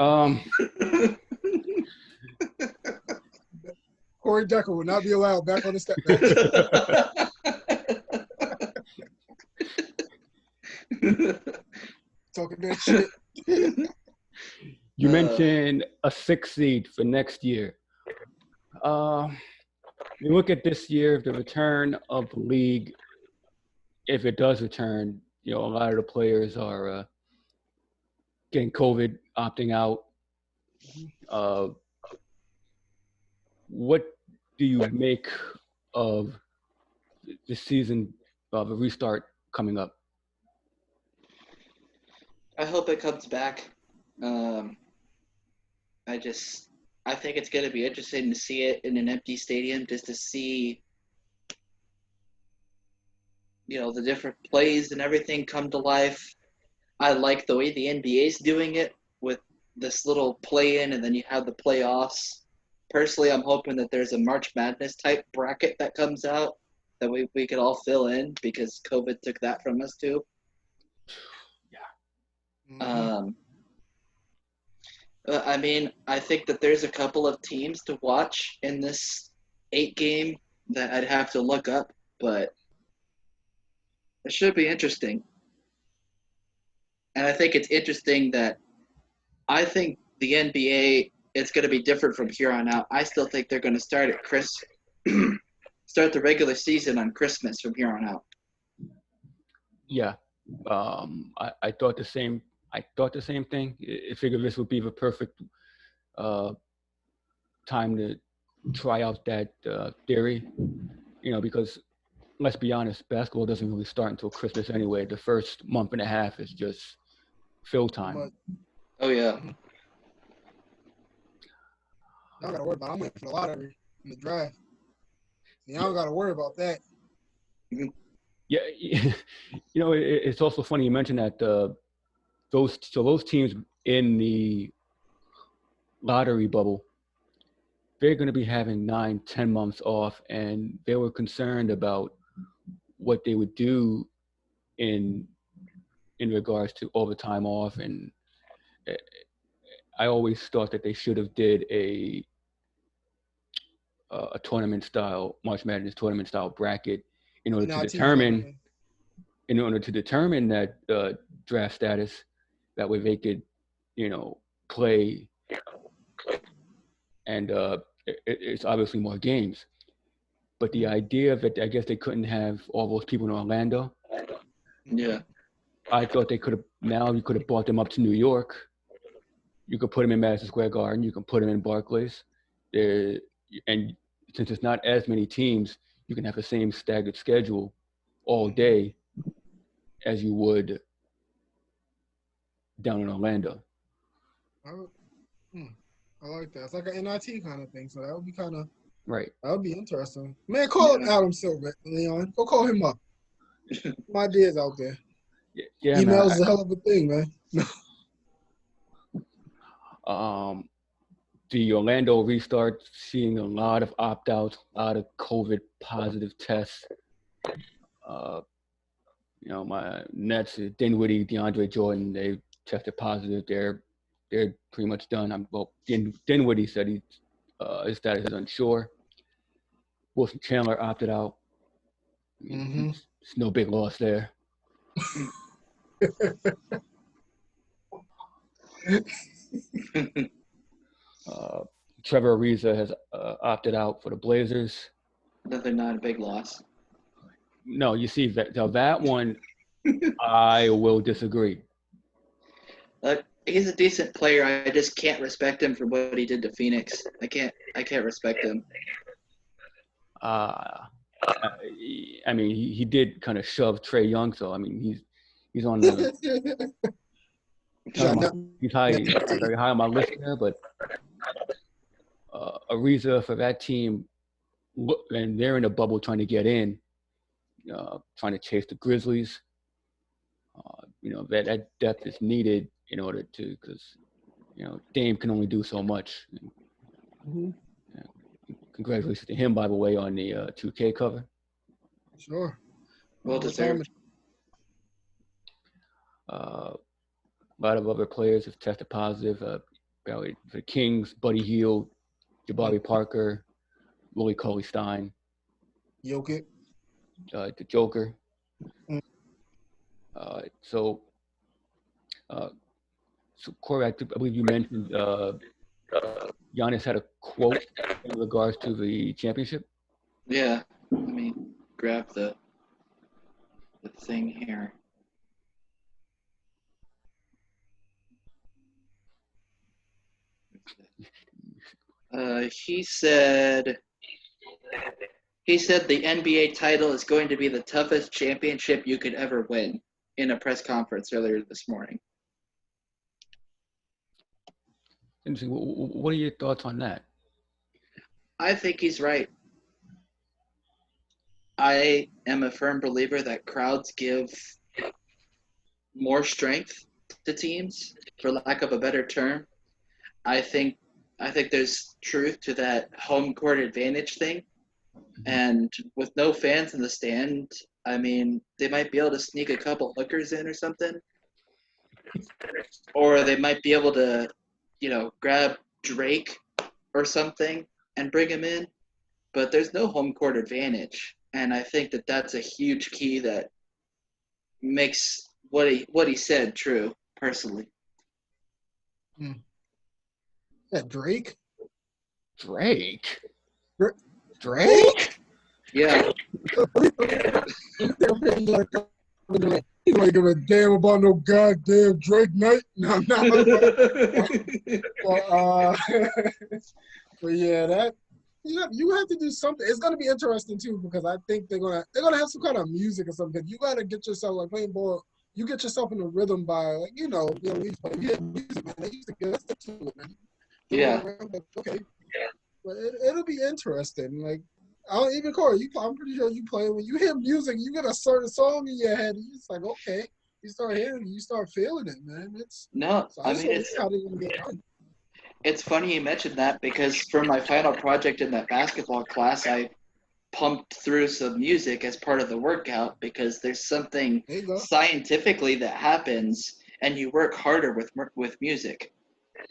Corey Decker will not be allowed back on the step back. Talking that shit. You mentioned a 6 seed for next year. You look at this year, the return of the league. If it does return, a lot of the players are getting COVID, opting out. What do you make of the season of a restart coming up? I hope it comes back. I think it's going to be interesting to see it in an empty stadium, just to see, the different plays and everything come to life. I like the way the NBA is doing it with this little play-in, and then you have the playoffs. Personally, I'm hoping that there's a March Madness type bracket that comes out that we could all fill in, because COVID took that from us too. Mm-hmm. I mean, I think that there's a couple of teams to watch in this 8 game that I'd have to look up, but it should be interesting. And I think it's interesting that I think the NBA is going to be different from here on out. I still think they're going to start the regular season on Christmas from here on out. Yeah, I thought the same. I thought the same thing. I figured this would be the perfect time to try out that theory. Because let's be honest, basketball doesn't really start until Christmas anyway. The first month and a half is just fill time. Oh yeah. Y'all gotta worry about. I'm waiting for the lottery in the draft. Y'all don't gotta worry about that. Yeah, it's also funny you mentioned that those teams in the lottery bubble, they're going to be having 9-10 months off, and they were concerned about what they would do in regards to overtime off. And I always thought that they should have did a tournament style, March Madness tournament style bracket in order to determine that draft status. That way they could, play, and it's obviously more games. But the idea that I guess they couldn't have all those people in Orlando. Yeah. I thought you could have brought them up to New York. You could put them in Madison Square Garden. You can put them in Barclays. And since it's not as many teams, you can have the same staggered schedule all day as you would down in Orlando. I like that. It's like an NIT kind of thing. So that would be kind of right. That would be interesting. Man, call up Adam Silver, Leon. Go call him up. Some ideas out there. Yeah. Email's a hell of a thing, man. The Orlando restart, seeing a lot of opt-outs, a lot of COVID positive tests. My Nets, Dinwiddie, DeAndre Jordan, tested positive. They're pretty much done. Dinwiddie said his status is unsure. Wilson Chandler opted out. It's no big loss there. Trevor Ariza has opted out for the Blazers. Another not a big loss. No, you see that one, I will disagree. He's a decent player. I just can't respect him for what he did to Phoenix. I can't respect him. I mean, he did kind of shove Trae Young, so I mean, he's on the he's very high on my list there. But Ariza for that team, and they're in a bubble trying to get in, trying to chase the Grizzlies. That depth is needed in order to, because Dame can only do so much. Congratulations to him, by the way, on the 2K cover. Sure. Well deserved. A lot of other players have tested positive. For the Kings, Buddy Hield, Jabari Parker, Willie Cauley-Stein, Jokic, the Joker. So Corey, I believe you mentioned Giannis had a quote in regards to the championship. Yeah, let me grab the thing here. He said the NBA title is going to be the toughest championship you could ever win in a press conference earlier this morning. Interesting. What are your thoughts on that? I think he's right. I am a firm believer that crowds give more strength to teams, for lack of a better term. I think there's truth to that home court advantage thing. And with no fans in the stand, I mean, they might be able to sneak a couple hookers in or something. Or they might be able to, grab Drake or something and bring him in. But there's no home court advantage. And I think that that's a huge key that makes what he said true, personally. That Drake? Drake? Yeah. You don't give a damn about no goddamn Drake night. No, I'm not. But yeah, you have to do something. It's gonna be interesting too, because I think they're gonna have some kind of music or something. You gotta get yourself, like playing ball. You get yourself in the rhythm by, like, we music, man. They used to get us to it, man. Yeah. Okay. But it'll be interesting. Like, even Corey, I'm pretty sure you play, when you hear music, you get a certain song in your head, and it's like, okay, you start hearing it, you start feeling it, man. It's funny you mentioned that, because for my final project in that basketball class, I pumped through some music as part of the workout, because there's something scientifically that happens, and you work harder with music.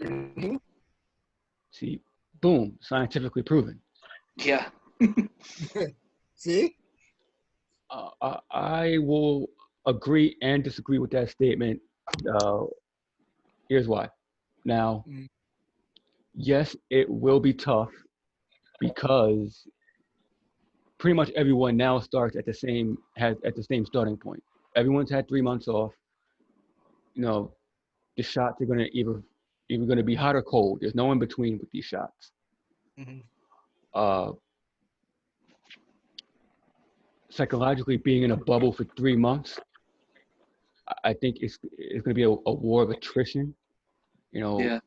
Mm-hmm. See, boom, scientifically proven. Yeah. See? I will agree and disagree with that statement. Here's why. Now, yes, it will be tough, because pretty much everyone now starts at the same starting point. Everyone's had 3 months off. The shots are going to either going to be hot or cold. There's no in between with these shots. Psychologically, being in a bubble for 3 months, I think it's going to be a war of attrition. Yeah.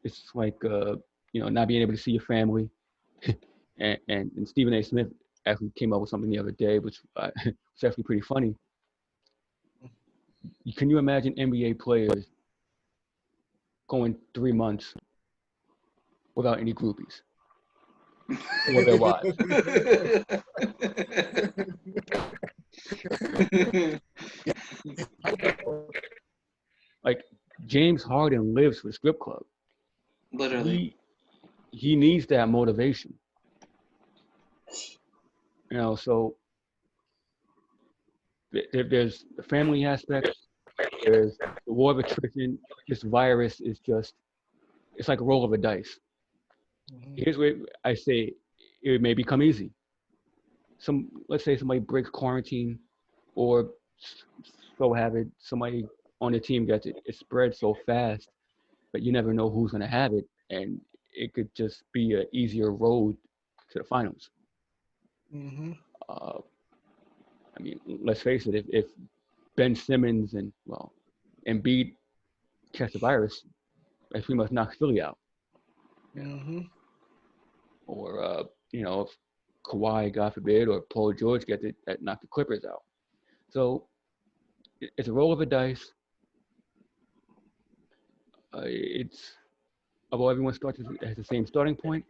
It's like not being able to see your family. and Stephen A. Smith actually came up with something the other day, which was actually pretty funny. Can you imagine NBA players going 3 months without any groupies or their wives? Like, James Harden lives for the strip club. Literally. He needs that motivation. So there's the family aspect. There's the war of attrition. This virus is it's like a roll of a dice. Mhm. Here's where I say it may become easy. Let's say somebody breaks quarantine, or so have it, somebody on the team gets it. It spreads so fast that you never know who's going to have it, and it could just be an easier road to the finals. Mhm. Uh, let's face it. If Ben Simmons and Embiid catch the virus, that pretty much knocks Philly out. Mhm. Or if Kawhi, God forbid, or Paul George get it, that knock the Clippers out. So it's a roll of a dice. It's although everyone starts at the same starting point.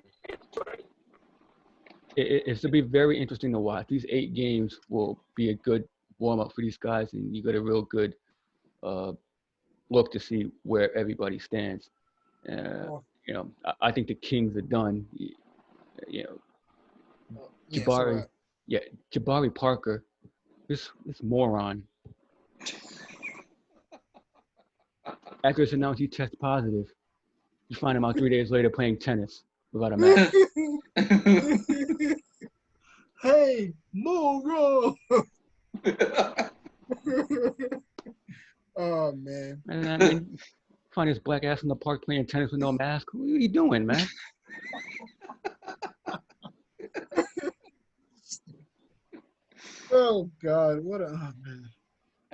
It's to be very interesting to watch. These 8 games will be a good warm up for these guys, and you get a real good look to see where everybody stands. Oh, I think the Kings are done. yeah, it's a Jabari, wrap. yeah, Jabari Parker, this moron. After it's announced he tests positive, you find him out 3 days later playing tennis without a mask. Hey, Moro! Oh man. And find his black ass in the park playing tennis with no mask. What are you doing, man? Oh God, man.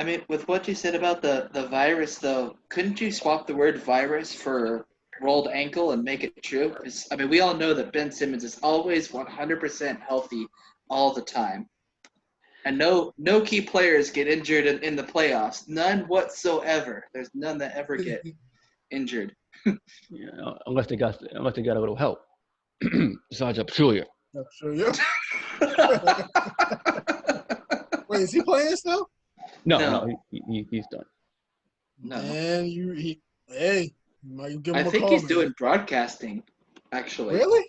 I mean, with what you said about the virus, though, couldn't you swap the word virus for rolled ankle and make it true? Because, I mean, we all know that Ben Simmons is always 100% healthy all the time. And no key players get injured in the playoffs. None whatsoever. There's none that ever get injured. Unless they got a little help. Besides Pachulia. I'm sure you. Wait, is he playing still? No, he's done. No. Man, hey, might give him I a think call, he's man. doing broadcasting, actually. Really?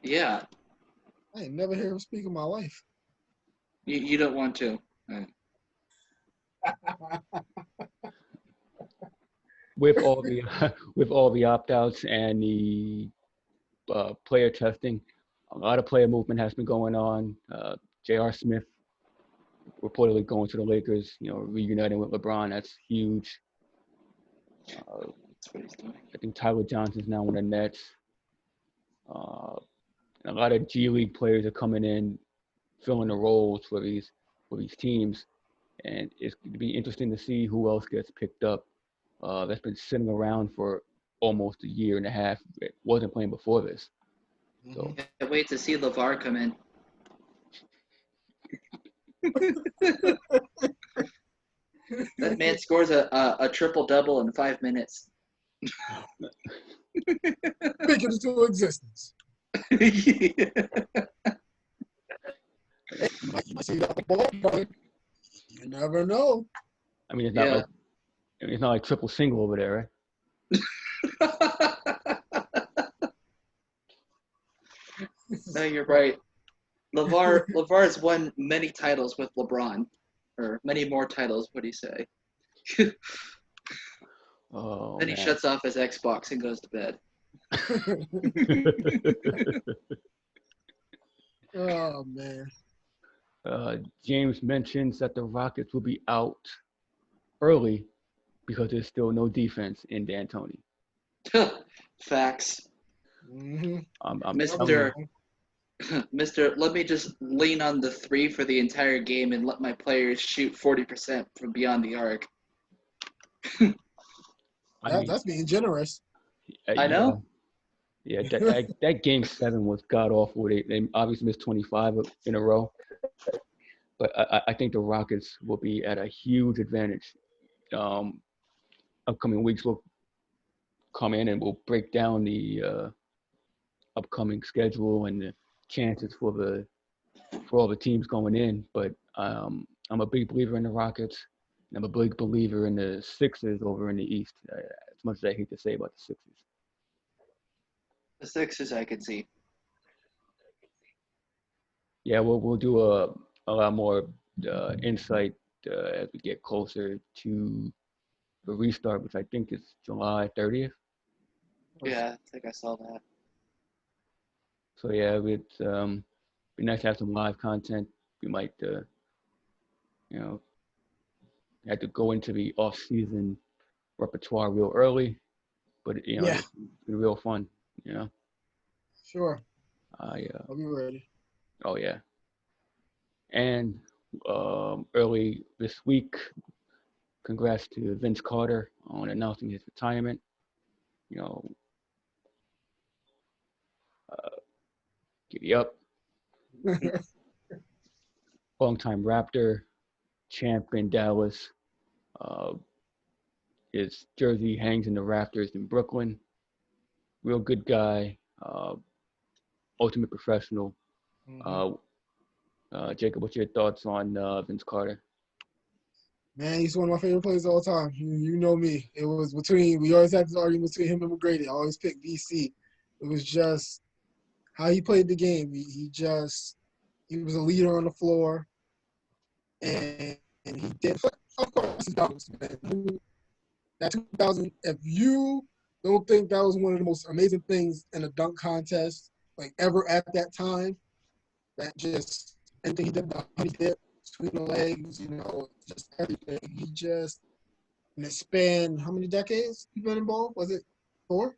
Yeah. I ain't never heard him speak in my life. You don't want to. With all the opt-outs and the player testing, a lot of player movement has been going on. J.R. Smith reportedly going to the Lakers, reuniting with LeBron. That's huge. That's what he's doing. I think Tyler Johnson's now on the Nets. A lot of G League players are coming in, filling the roles for these teams, and it's going to be interesting to see who else gets picked up. That's been sitting around for almost a year and a half. It wasn't playing before this. So Can't wait to see LeVar come in. That man scores a triple-double in 5 minutes. Speak it into existence. Yeah. You might see that ball, but you never know. I mean, it's not like triple single over there, right? No, you're right. LeVar has won many titles with LeBron, or many more titles. What do you say? Oh, Then he man. shuts off his Xbox and goes to bed. Oh man. James mentions that the Rockets will be out early because there's still no defense in D'Antoni. Facts. Mm-hmm. I'm Mr. Mr. Let me just lean on the 3 for the entire game and let my players shoot 40% from beyond the arc. That's being generous. I know. Yeah, that game 7 was god awful. They obviously missed 25 in a row, but I think the Rockets will be at a huge advantage. Upcoming weeks will come in and we'll break down the upcoming schedule and the chances for all the teams going in. But I'm a big believer in the Rockets. And I'm a big believer in the Sixers over in the East. as much as I hate to say about the Sixers. The Sixers, I could see. Yeah, we'll do a lot more insight as we get closer to the restart, which I think is July 30th. Yeah, I think I saw that. So yeah, it's be nice to have some live content. We might you know have to go into the off-season repertoire real early, but Yeah, it's been real fun. You know, sure. I I'll be ready. oh yeah, and early this week, congrats to Vince Carter on announcing his retirement. You know, uh, giddy up, longtime Raptor, champ in Dallas. Uh, his jersey hangs in the rafters in Brooklyn. Real good guy, ultimate professional. Mhm. Uh, Jacob, what's your thoughts on Vince Carter? Man, he's one of my favorite players of all time. You know me. It was we always had this argument between him and McGrady. I always picked DC. It was just how he played the game. He was a leader on the floor, and he did. Of course, he does, man. That 2000, if you don't think that was one of the most amazing things in a dunk contest, like ever at that time, that just anything he did, the honey dip, between the legs, just everything. He just, in a span, how many decades he been involved? Was it 4?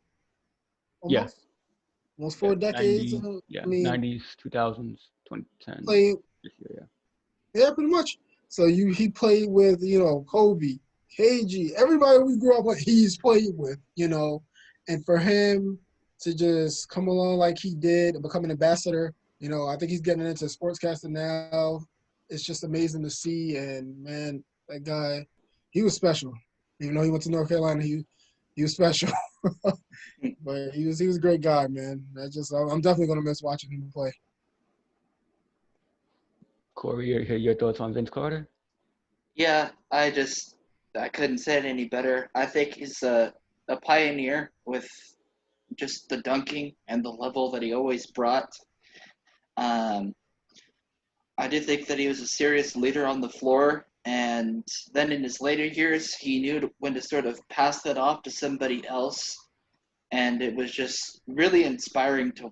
Yeah, Almost? Almost yeah, 4 decades. 90, yeah, I mean, 90s, 2000s, 2010 played, this year. yeah, pretty much. So he played with, Kobe, KG, everybody we grew up with, he's played with, and for him to just come along like he did and become an ambassador, I think he's getting into sportscasting now. It's just amazing to see. And man, that guy, he was special. Even though he went to North Carolina, he was special. But he was a great guy, man. I'm definitely gonna miss watching him play. Corey, your thoughts on Vince Carter? Yeah, I couldn't say it any better. I think he's a pioneer with just the dunking and the level that he always brought. Um, I did think that he was a serious leader on the floor, and then in his later years, he knew when to sort of pass that off to somebody else, and it was just really inspiring to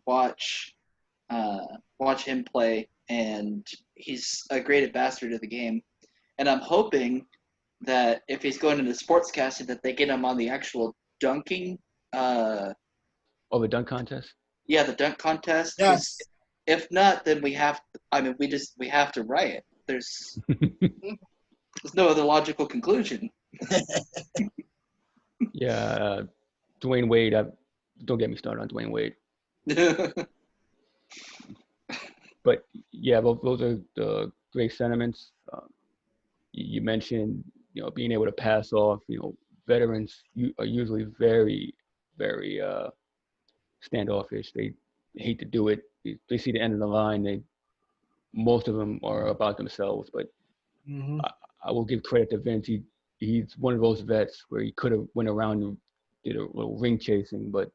uh, watch him play. And he's a great ambassador to the game. And I'm hoping that if he's going into sportscasting, that they get him on the actual dunking, uh, Oh, the dunk contest? yeah, the dunk contest. Because Yes. if not, then we have. I mean, we have to riot. There's no other logical conclusion. Yeah, Dwayne Wade. Don't get me started on Dwayne Wade. But yeah, those are the great sentiments. You mentioned, being able to pass off. Veterans are usually very, very standoffish. They hate to do it. They see the end of the line. Most of them are about themselves. But Mm-hmm. I will give credit to Vince. He's one of those vets where he could have went around and did a little ring chasing, but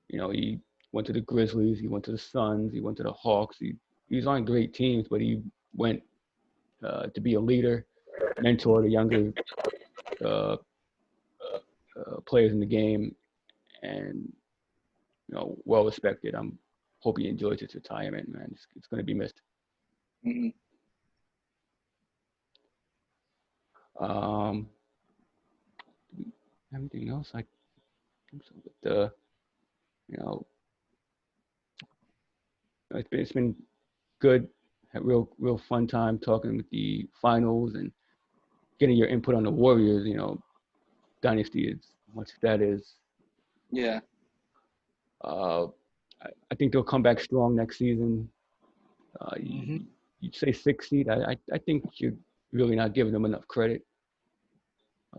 he went to the Grizzlies, he went to the Suns, he went to the Hawks. He's on great teams, but he went to be a leader, mentor the younger uh, players in the game, and well respected. I'm hope he enjoys his retirement, man. It's going to be missed. Mhm. Um, Anything else? I think so. But you know, it's been good. Had real fun time talking with the finals and getting your input on the Warriors. Dynasty is much that is. Yeah. Uh, I think they'll come back strong next season. Mm-hmm. You'd say 6 seed. I think you're really not giving them enough credit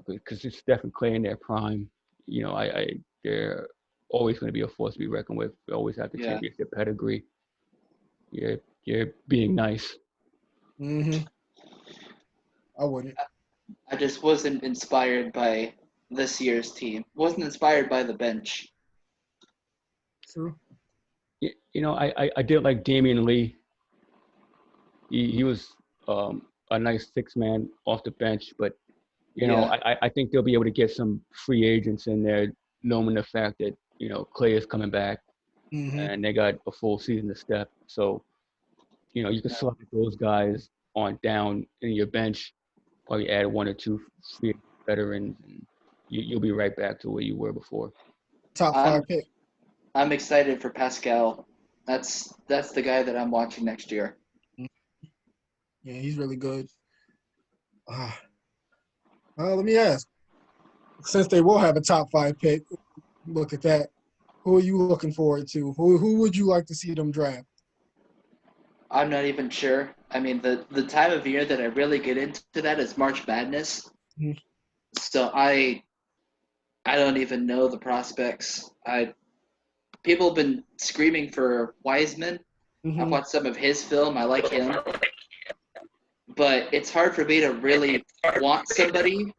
because it's Steph and Clay in their prime. They're always going to be a force to be reckoned with. They always have the Yeah. championship pedigree. You're being nice. Mm-hmm. I wouldn't. I just wasn't inspired by this year's team. Wasn't inspired by the bench. True. I did like Damian Lee. He was a nice six-man off the bench, but Yeah. I think they'll be able to get some free agents in there, knowing the fact that Clay is coming back Mm-hmm. and they got a full season to step. So you can select those guys on down in your bench, probably add one or two free veterans, and you'll be right back to where you were before. Top I'm 5 pick. I'm excited for Pascal. That's the guy that I'm watching next year. Yeah, he's really good. Let me ask. Since they will have a top 5 pick, look at that. Who are you looking forward to? Who would you like to see them draft? I'm not even sure. I mean, the time of year that I really get into that is March Madness. Mhm. So I don't even know the prospects. People have been screaming for Wiseman. I've Mm-hmm. watched some of his film. I like him. But it's hard for me to really want somebody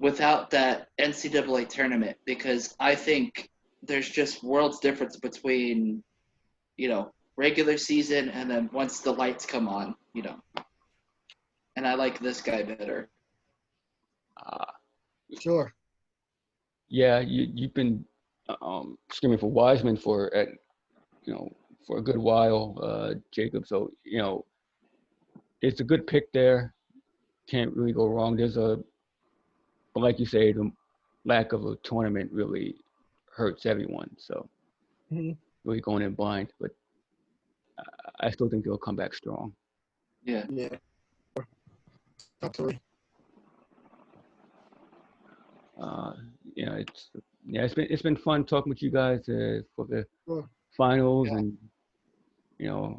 without that NCAA tournament because I think there's just worlds difference between, regular season and then once the lights come on, And I like this guy better. Sure. Yeah, you've been screaming for Wiseman for a good while, Jacob. So it's a good pick there. Can't really go wrong. But like you say, the lack of a tournament really hurts everyone. So Mm-hmm. really going in blind, but I still think they'll come back strong. Yeah. Yeah. Top 3. It's been fun talking with you guys for the Sure. finals, Yeah.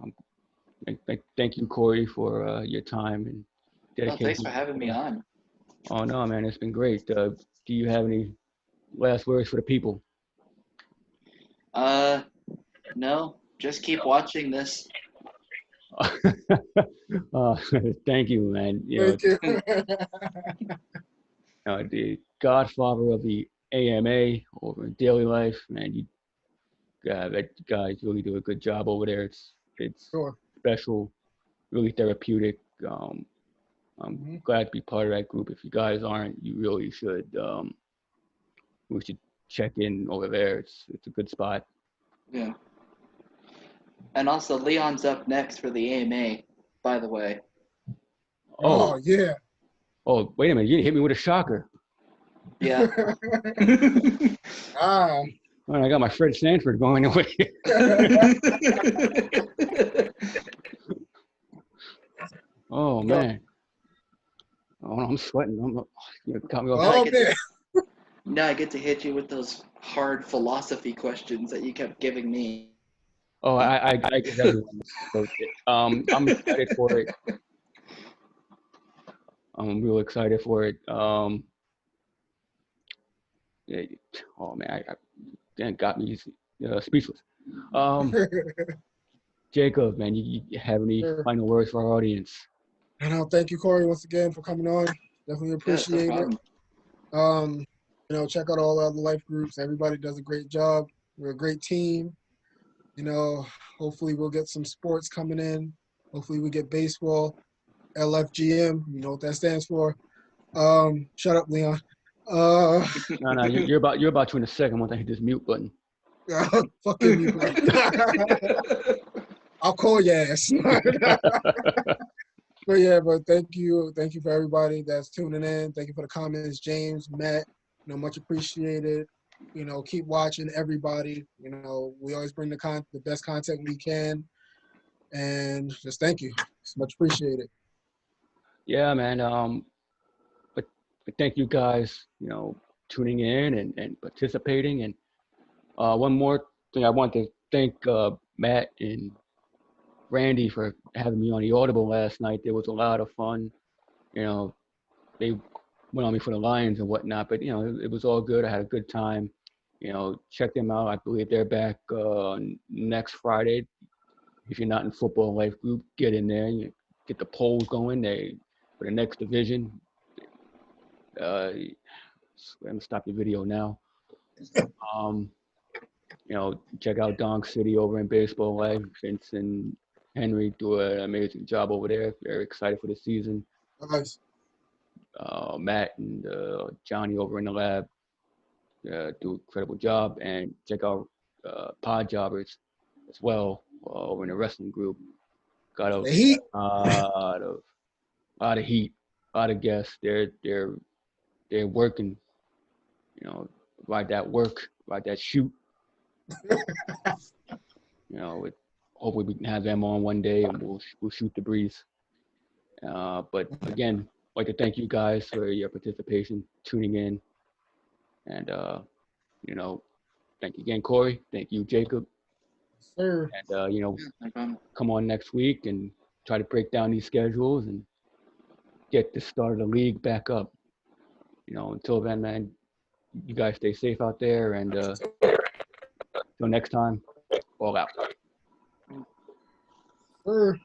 and thank you, Corey, for your time and dedication. Thanks for having me on. Oh no, man, it's been great. Do you have any last words for the people? No, just keep watching this. Thank you, man. Thank you. The godfather of the AMA over in daily life, man. That guys really do a good job over there. It's Sure. special, really therapeutic. I'm Mm-hmm. glad to be part of that group. If you guys aren't, you really should. We should check in over there. It's a good spot. Yeah. And also, Leon's up next for the AMA, by the way. Oh, yeah. Oh, wait a minute! You hit me with a shocker. Yeah. Ah. Well, I got my Fred Sanford going away. Oh man! Oh, I'm sweating. Caught me off. Oh, man. Now I get to hit you with those hard philosophy questions that you kept giving me. Oh, I give everyone. So, I'm excited for it. I'm real excited for it. Yeah, oh man, that got me speechless. Jacob, man, you have any Sure. final words for our audience? And thank you, Corey, once again for coming on. Definitely Yeah, no appreciate it. problem. Check out all the other life groups. Everybody does a great job. We're a great team. Hopefully we'll get some sports coming in. Hopefully we get baseball, LFGM. You know what that stands for. Shut up, Leon. No, you're about to in a second once I hit this mute button. Fucking you. I'll call your ass. But thank you for everybody that's tuning in. Thank you for the comments, James, Matt. Much appreciated. Keep watching, everybody. We always bring the best content we can, and just thank you. It's much appreciated. Yeah, man. But thank you guys. Tuning in and participating. And one more thing, I want to thank Matt and Randy for having me on the Audible last night. It was a lot of fun. They went on me for the Lions and whatnot, but it was all good. I had a good time. Check them out. I believe they're back next Friday. If you're not in Football Life Group, get in there. You get the polls going. For the next division. I'm gonna stop your video now. You know, check out Donk City over in Baseball Life. Vince and Henry do an amazing job over there. Very excited for the season. Nice. Matt and Johnny over in the lab do an incredible job. And check out Pod Jobbers as well over in the wrestling group. Got The Heat. a lot of heat, a lot of guests. They're working. You know, ride that work, ride that shoot. You know, hopefully we can have them on one day and we'll shoot the breeze. But again, I'd like to thank you guys for your participation, tuning in, and you know, thank you again, Corey. Thank you, Jacob. Sir. And you know, No problem. come on next week and try to break down these schedules and get the start of the league back up. You know, until then, man, you guys stay safe out there, and until next time, all out. Sir.